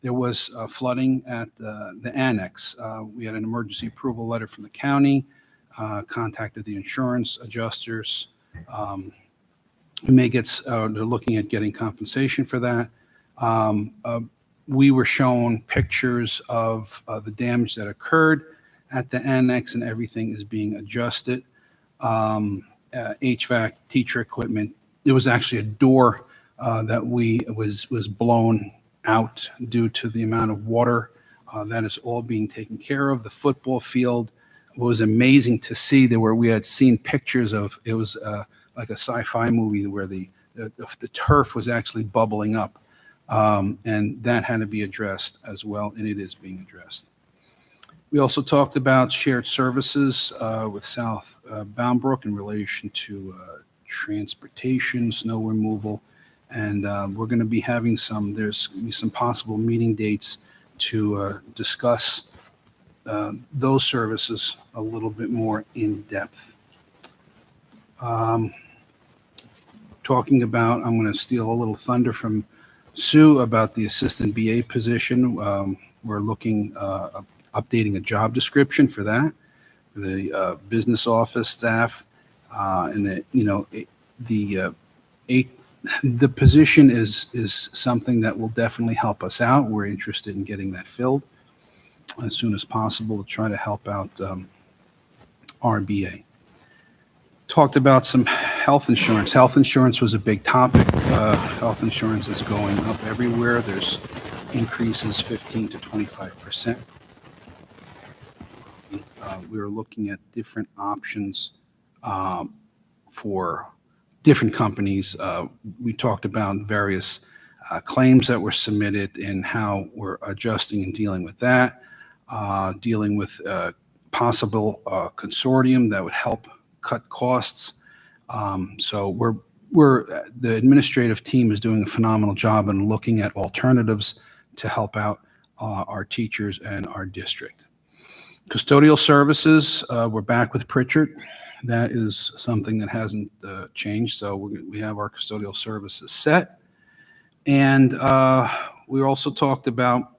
There was flooding at the annex. We had an emergency approval letter from the county, contacted the insurance adjusters. They're looking at getting compensation for that. We were shown pictures of the damage that occurred at the annex, and everything is being adjusted. HVAC, teacher equipment. There was actually a door that was blown out due to the amount of water. That is all being taken care of. The football field was amazing to see. We had seen pictures of. It was like a sci-fi movie where the turf was actually bubbling up. And that had to be addressed as well, and it is being addressed. We also talked about shared services with South Brook in relation to transportation, snow removal, and we're going to be having there's going to be some possible meeting dates to discuss those services a little bit more in depth. Talking about, I'm going to steal a little thunder from Sue about the assistant BA position. We're looking, updating a job description for that, for the business office staff, and the position is something that will definitely help us out. We're interested in getting that filled as soon as possible to try to help out our BA. Talked about some health insurance. Health insurance was a big topic. Health insurance is going up everywhere. There's increases 15 to 25%. We were looking at different options for different companies. We talked about various claims that were submitted and how we're adjusting and dealing with that, dealing with possible consortium that would help cut costs. So the administrative team is doing a phenomenal job in looking at alternatives to help out our teachers and our district. Custodial services, we're back with Pritchard. That is something that hasn't changed. So we have our custodial services set. And we also talked about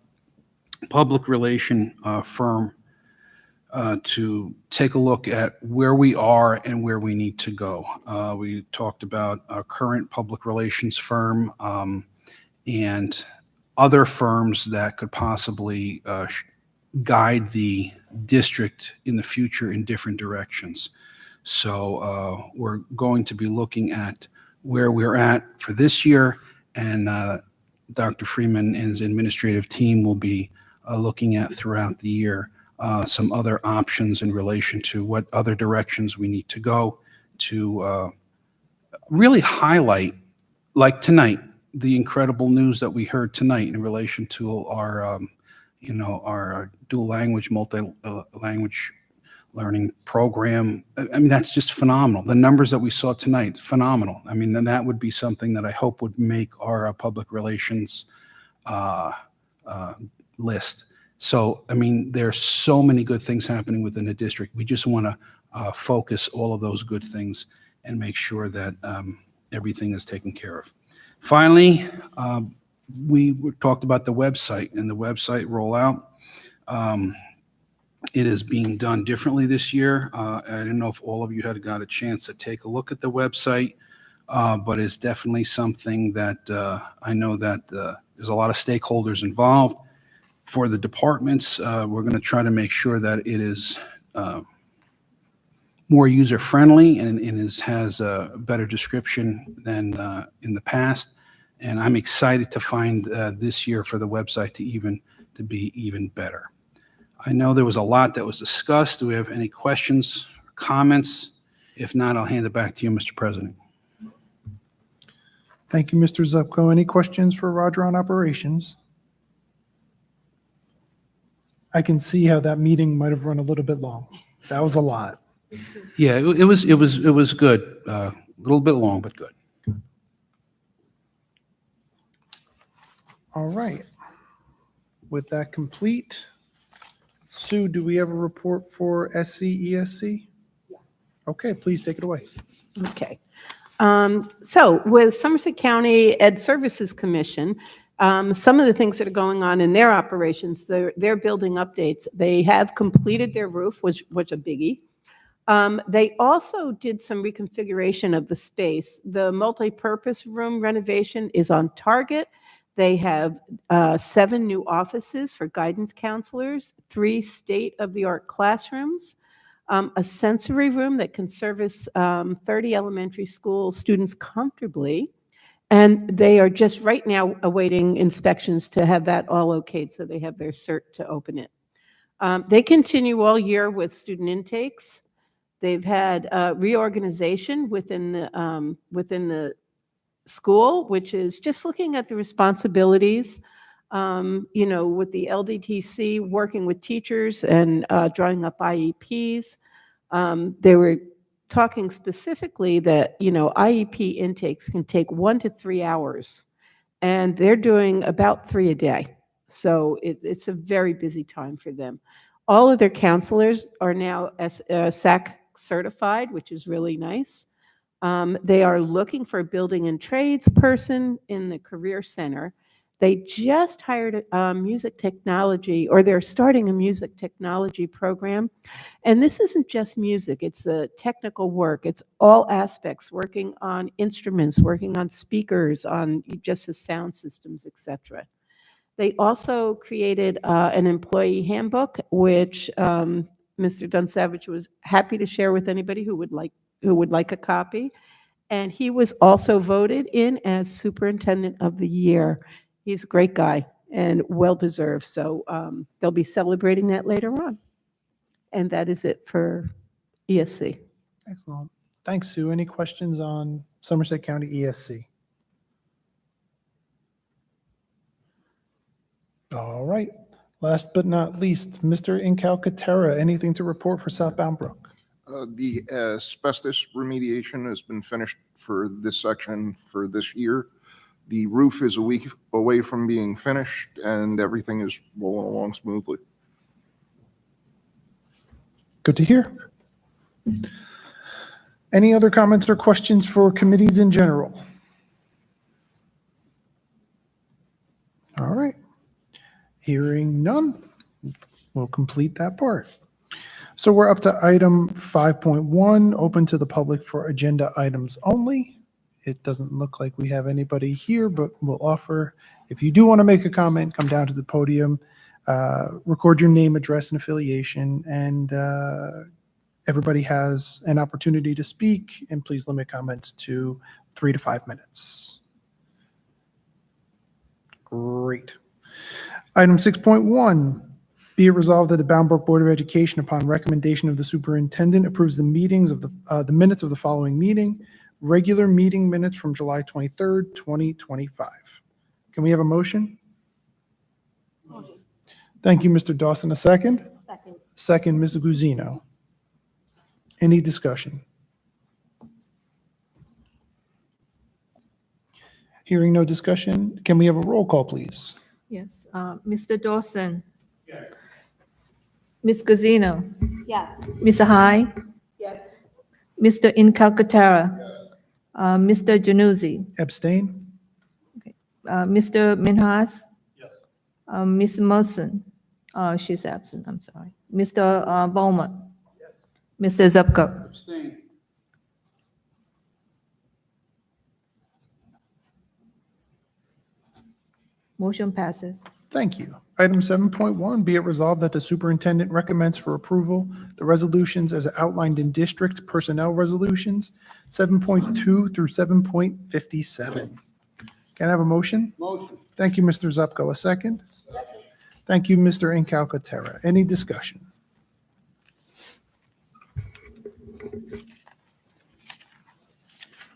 public relation firm to take a look at where we are and where we need to go. We talked about our current public relations firm and other firms that could possibly guide the district in the future in different directions. So we're going to be looking at where we're at for this year, and Dr. Freeman and his administrative team will be looking at throughout the year some other options in relation to what other directions we need to go to really highlight, like tonight, the incredible news that we heard tonight in relation to our, our dual language, multi-language learning program. I mean, that's just phenomenal. The numbers that we saw tonight, phenomenal. I mean, then that would be something that I hope would make our public relations list. So, I mean, there's so many good things happening within the district. We just want to focus all of those good things and make sure that everything is taken care of. Finally, we talked about the website and the website rollout. It is being done differently this year. I don't know if all of you had got a chance to take a look at the website, but it's definitely something that I know that there's a lot of stakeholders involved. For the departments, we're going to try to make sure that it is more user-friendly and has a better description than in the past. And I'm excited to find this year for the website to be even better. I know there was a lot that was discussed. Do we have any questions or comments? If not, I'll hand it back to you, Mr. President. Thank you, Mr. Zupko. Any questions for Roger on operations? I can see how that meeting might have run a little bit long. That was a lot. Yeah, it was good. A little bit long, but good. All right. With that complete, Sue, do we have a report for SCESC? Okay, please take it away. Okay. So with Somerset County Ed Services Commission, some of the things that are going on in their operations, they're building updates. They have completed their roof, which was a biggie. They also did some reconfiguration of the space. The multi-purpose room renovation is on target. They have 7 new offices for guidance counselors, 3 state-of-the-art classrooms, a sensory room that can service 30 elementary school students comfortably. And they are just right now awaiting inspections to have that all okayed, so they have their cert to open it. They continue all year with student intakes. They've had reorganization within the school, which is just looking at the responsibilities, with the LDTC working with teachers and drawing up IEPs. They were talking specifically that, IEP intakes can take 1 to 3 hours, and they're doing about 3 a day. So it's a very busy time for them. All of their counselors are now SAC certified, which is really nice. They are looking for a building and trades person in the Career Center. They just hired a music technology, or they're starting a music technology program. And this isn't just music, it's the technical work. It's all aspects, working on instruments, working on speakers, on just the sound systems, etc. They also created an employee handbook, which Mr. Dunsavage was happy to share with anybody who would like a copy. And he was also voted in as Superintendent of the Year. He's a great guy and well-deserved. So they'll be celebrating that later on. And that is it for ESC. Excellent. Thanks, Sue. Any questions on Somerset County ESC? All right. Last but not least, Mr. Incalcaterra, anything to report for Southbound Brook? The asbestos remediation has been finished for this section for this year. The roof is a week away from being finished, and everything is rolling along smoothly. Good to hear. Any other comments or questions for committees in general? All right. Hearing none, we'll complete that part. So we're up to item 5.1, open to the public for agenda items only. It doesn't look like we have anybody here, but we'll offer, if you do want to make a comment, come down to the podium, record your name, address, and affiliation, and everybody has an opportunity to speak, and please limit comments to 3 to 5 minutes. Great. Item 6.1, be it resolved that the Bound Brook Board of Education, upon recommendation of the superintendent, approves the meetings of the minutes of the following meeting, regular meeting minutes from July 23rd, 2025. Can we have a motion? Thank you, Mr. Dawson. A second? Second, Ms. Guzino. Any discussion? Hearing no discussion, can we have a roll call, please? Yes, Mr. Dawson. Yes. Ms. Gazino. Yes. Ms. High. Yes. Mr. Incalcatara. Mr. Januzzi. Abstain? Mr. Minhas. Yes. Ms. Wilson. She's absent, I'm sorry. Mr. Bowman. Yes. Mr. Zupko. Abstain. Motion passes. Thank you. Item 7.1, be it resolved that the superintendent recommends for approval the resolutions as outlined in district personnel resolutions 7.2 through 7.57. Can I have a motion? Motion. Thank you, Mr. Zupko. A second? Thank you, Mr. Incalcatara. Any discussion?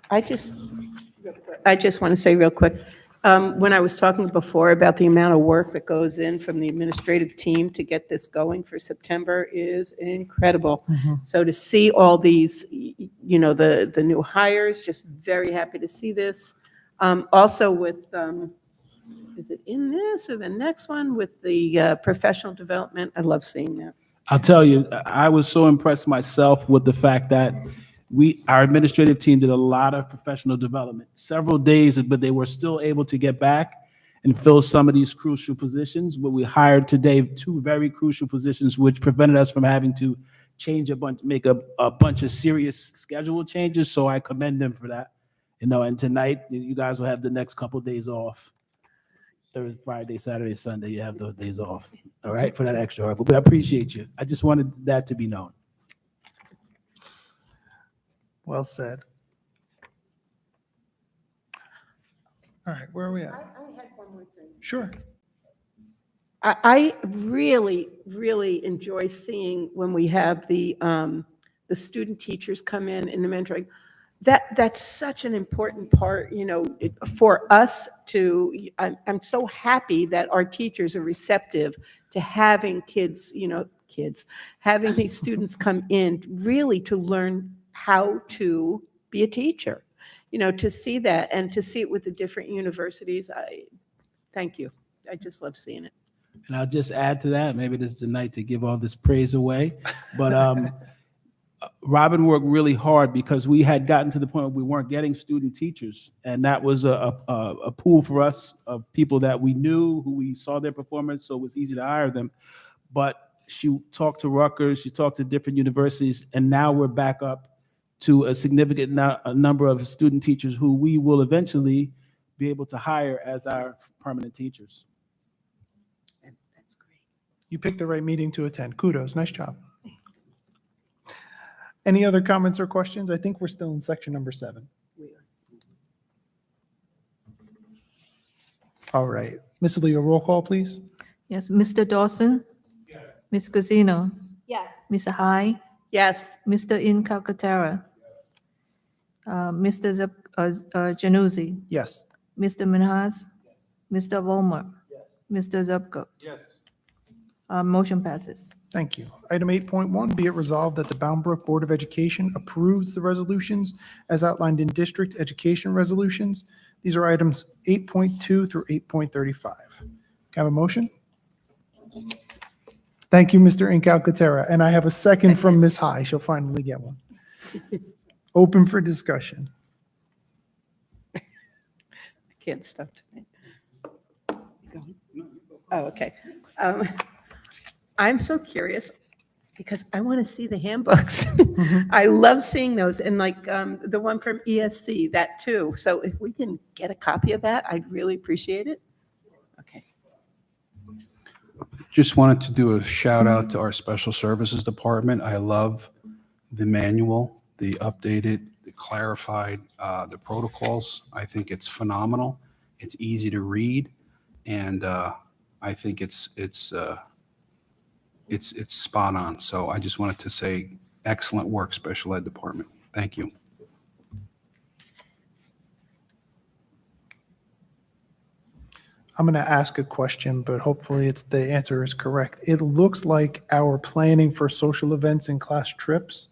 I just want to say real quick, when I was talking before about the amount of work that goes in from the administrative team to get this going for September is incredible. So to see all these, the new hires, just very happy to see this. Also with, is it in this or the next one with the professional development? I love seeing that. I'll tell you, I was so impressed myself with the fact that our administrative team did a lot of professional development, several days, but they were still able to get back and fill some of these crucial positions. But we hired today 2 very crucial positions, which prevented us from having to make a bunch of serious schedule changes. So I commend them for that. And tonight you guys will have the next couple of days off. Thursday, Friday, Saturday, Sunday, you have those days off. All right, for that extra work. But I appreciate you. I just wanted that to be known. Well said. All right, where are we at? I had one more thing. Sure. I really, really enjoy seeing when we have the student teachers come in the mentoring. That's such an important part, for us to, I'm so happy that our teachers are receptive to having having these students come in really to learn how to be a teacher, to see that and to see it with the different universities. Thank you. I just love seeing it. And I'll just add to that, maybe this is the night to give all this praise away, but Robin worked really hard because we had gotten to the point where we weren't getting student teachers. And that was a pool for us of people that we knew, who we saw their performance, so it was easy to hire them. But she talked to Rutgers, she talked to different universities, and now we're back up to a significant number of student teachers who we will eventually be able to hire as our permanent teachers. That's great. You picked the right meeting to attend. Kudos. Nice job. Any other comments or questions? I think we're still in section number 7. We are. All right. Ms. Lee, a roll call, please. Yes, Mr. Dawson. Yes. Ms. Gazino. Yes. Ms. High. Yes. Mr. Incalcatara. Mr. Januzzi. Yes. Mr. Minhas. Mr. Volmer. Mr. Zupko. Yes. Motion passes. Thank you. Item 8.1, be it resolved that the Bound Brook Board of Education approves the resolutions as outlined in district education resolutions. These are items 8.2 through 8.35. Can I have a motion? Thank you, Mr. Incalcatara. And I have a second from Ms. High. She'll finally get one. Open for discussion. I can't stop tonight. Oh, okay. I'm so curious because I want to see the handbooks. I love seeing those, and like the one from ESC, that too. So if we can get a copy of that, I'd really appreciate it. Okay. Just wanted to do a shout out to our special services department. I love the manual, the updated, the clarified, the protocols. I think it's phenomenal. It's easy to read, and I think it's spot on. So I just wanted to say excellent work, special ed department. Thank you. I'm going to ask a question, but hopefully the answer is correct. It looks like our planning for social events and class trips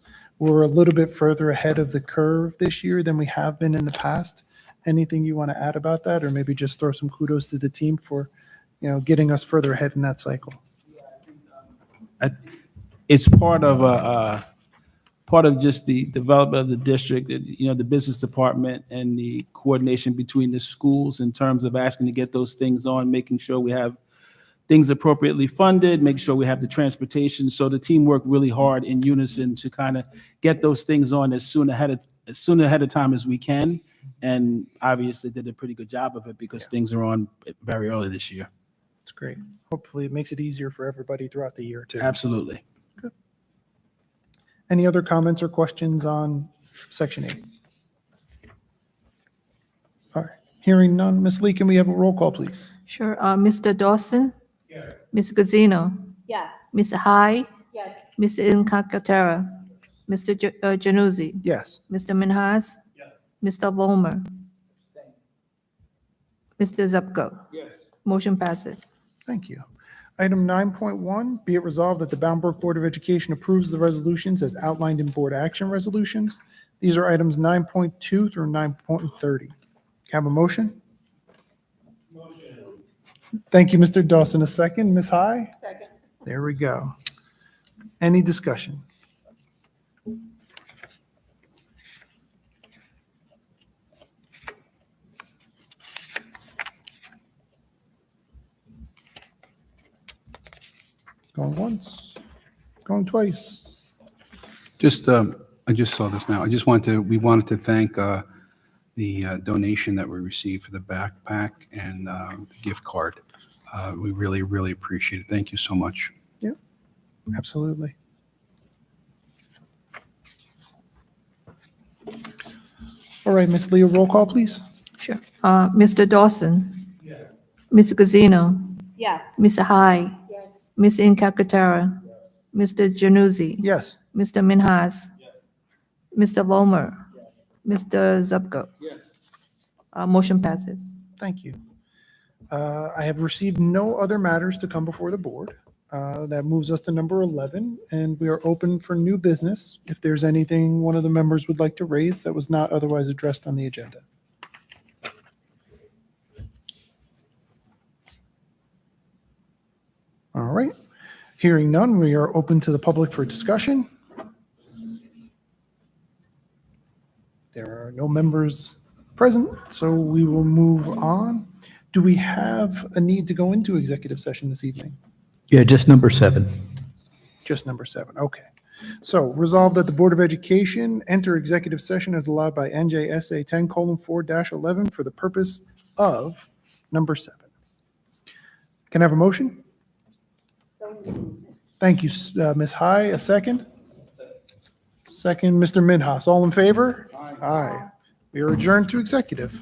we're a little bit further ahead of the curve this year than we have been in the past. Anything you want to add about that, or maybe just throw some kudos to the team for, getting us further ahead in that cycle? It's part of part of just the development of the district, the business department and the coordination between the schools in terms of asking to get those things on, making sure we have things appropriately funded, make sure we have the transportation. So the team worked really hard in unison to kind of get those things on as soon ahead of time as we can. And obviously did a pretty good job of it because things are on very early this year. It's great. Hopefully it makes it easier for everybody throughout the year too. Absolutely. Any other comments or questions on Section 8? All right, hearing none. Ms. Lee, can we have a roll call, please? Sure. Mr. Dawson? Yes. Ms. Gazino? Yes. Ms. Hai? Yes. Ms. Incacatera? Mr. Januzzi? Yes. Mr. Minhas? Mr. Volmer? Mr. Zupko? Yes. Motion passes. Thank you. Item 9.1, be it resolved that the Bound Brook Board of Education approves the resolutions as outlined in board action resolutions. These are items 9.2 through 9.30. Can I have a motion? Motion. Thank you, Mr. Dawson. A second. Ms. High? Second. There we go. Any discussion? Going once, going twice. I just saw this now. We wanted to thank the donation that we received for the backpack and the gift card. We really, really appreciate it. Thank you so much. Yep, absolutely. All right, Ms. Leo, roll call, please. Sure. Mr. Dawson? Yes. Ms. Gazino? Yes. Ms. Hai? Yes. Ms. Incacatera? Mr. Januzzi? Yes. Mr. Minhas? Mr. Volmer? Mr. Zupko? Motion passes. Thank you. I have received no other matters to come before the board. That moves us to number 11, and we are open for new business if there's anything one of the members would like to raise that was not otherwise addressed on the agenda. All right. Hearing none, we are open to the public for discussion. There are no members present, so we will move on. Do we have a need to go into executive session this evening? Yeah, just number 7. Just number 7, okay. So resolved that the Board of Education enter executive session as allowed by NJSA 10:4-11 for the purpose of number 7. Can I have a motion? Thank you, Ms. High. A second? Second, Mr. Minhas. All in favor? Aye. We are adjourned to executive.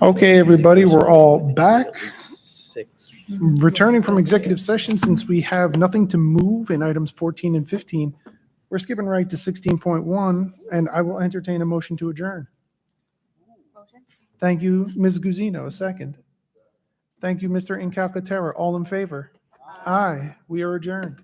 Okay, everybody, we're all back. Returning from executive session, since we have nothing to move in items 14 and 15, we're skipping right to 16.1, and I will entertain a motion to adjourn. Thank you, Ms. Guzino, a second. Thank you, Mr. Incalcaterra. All in favor? Aye, we are adjourned.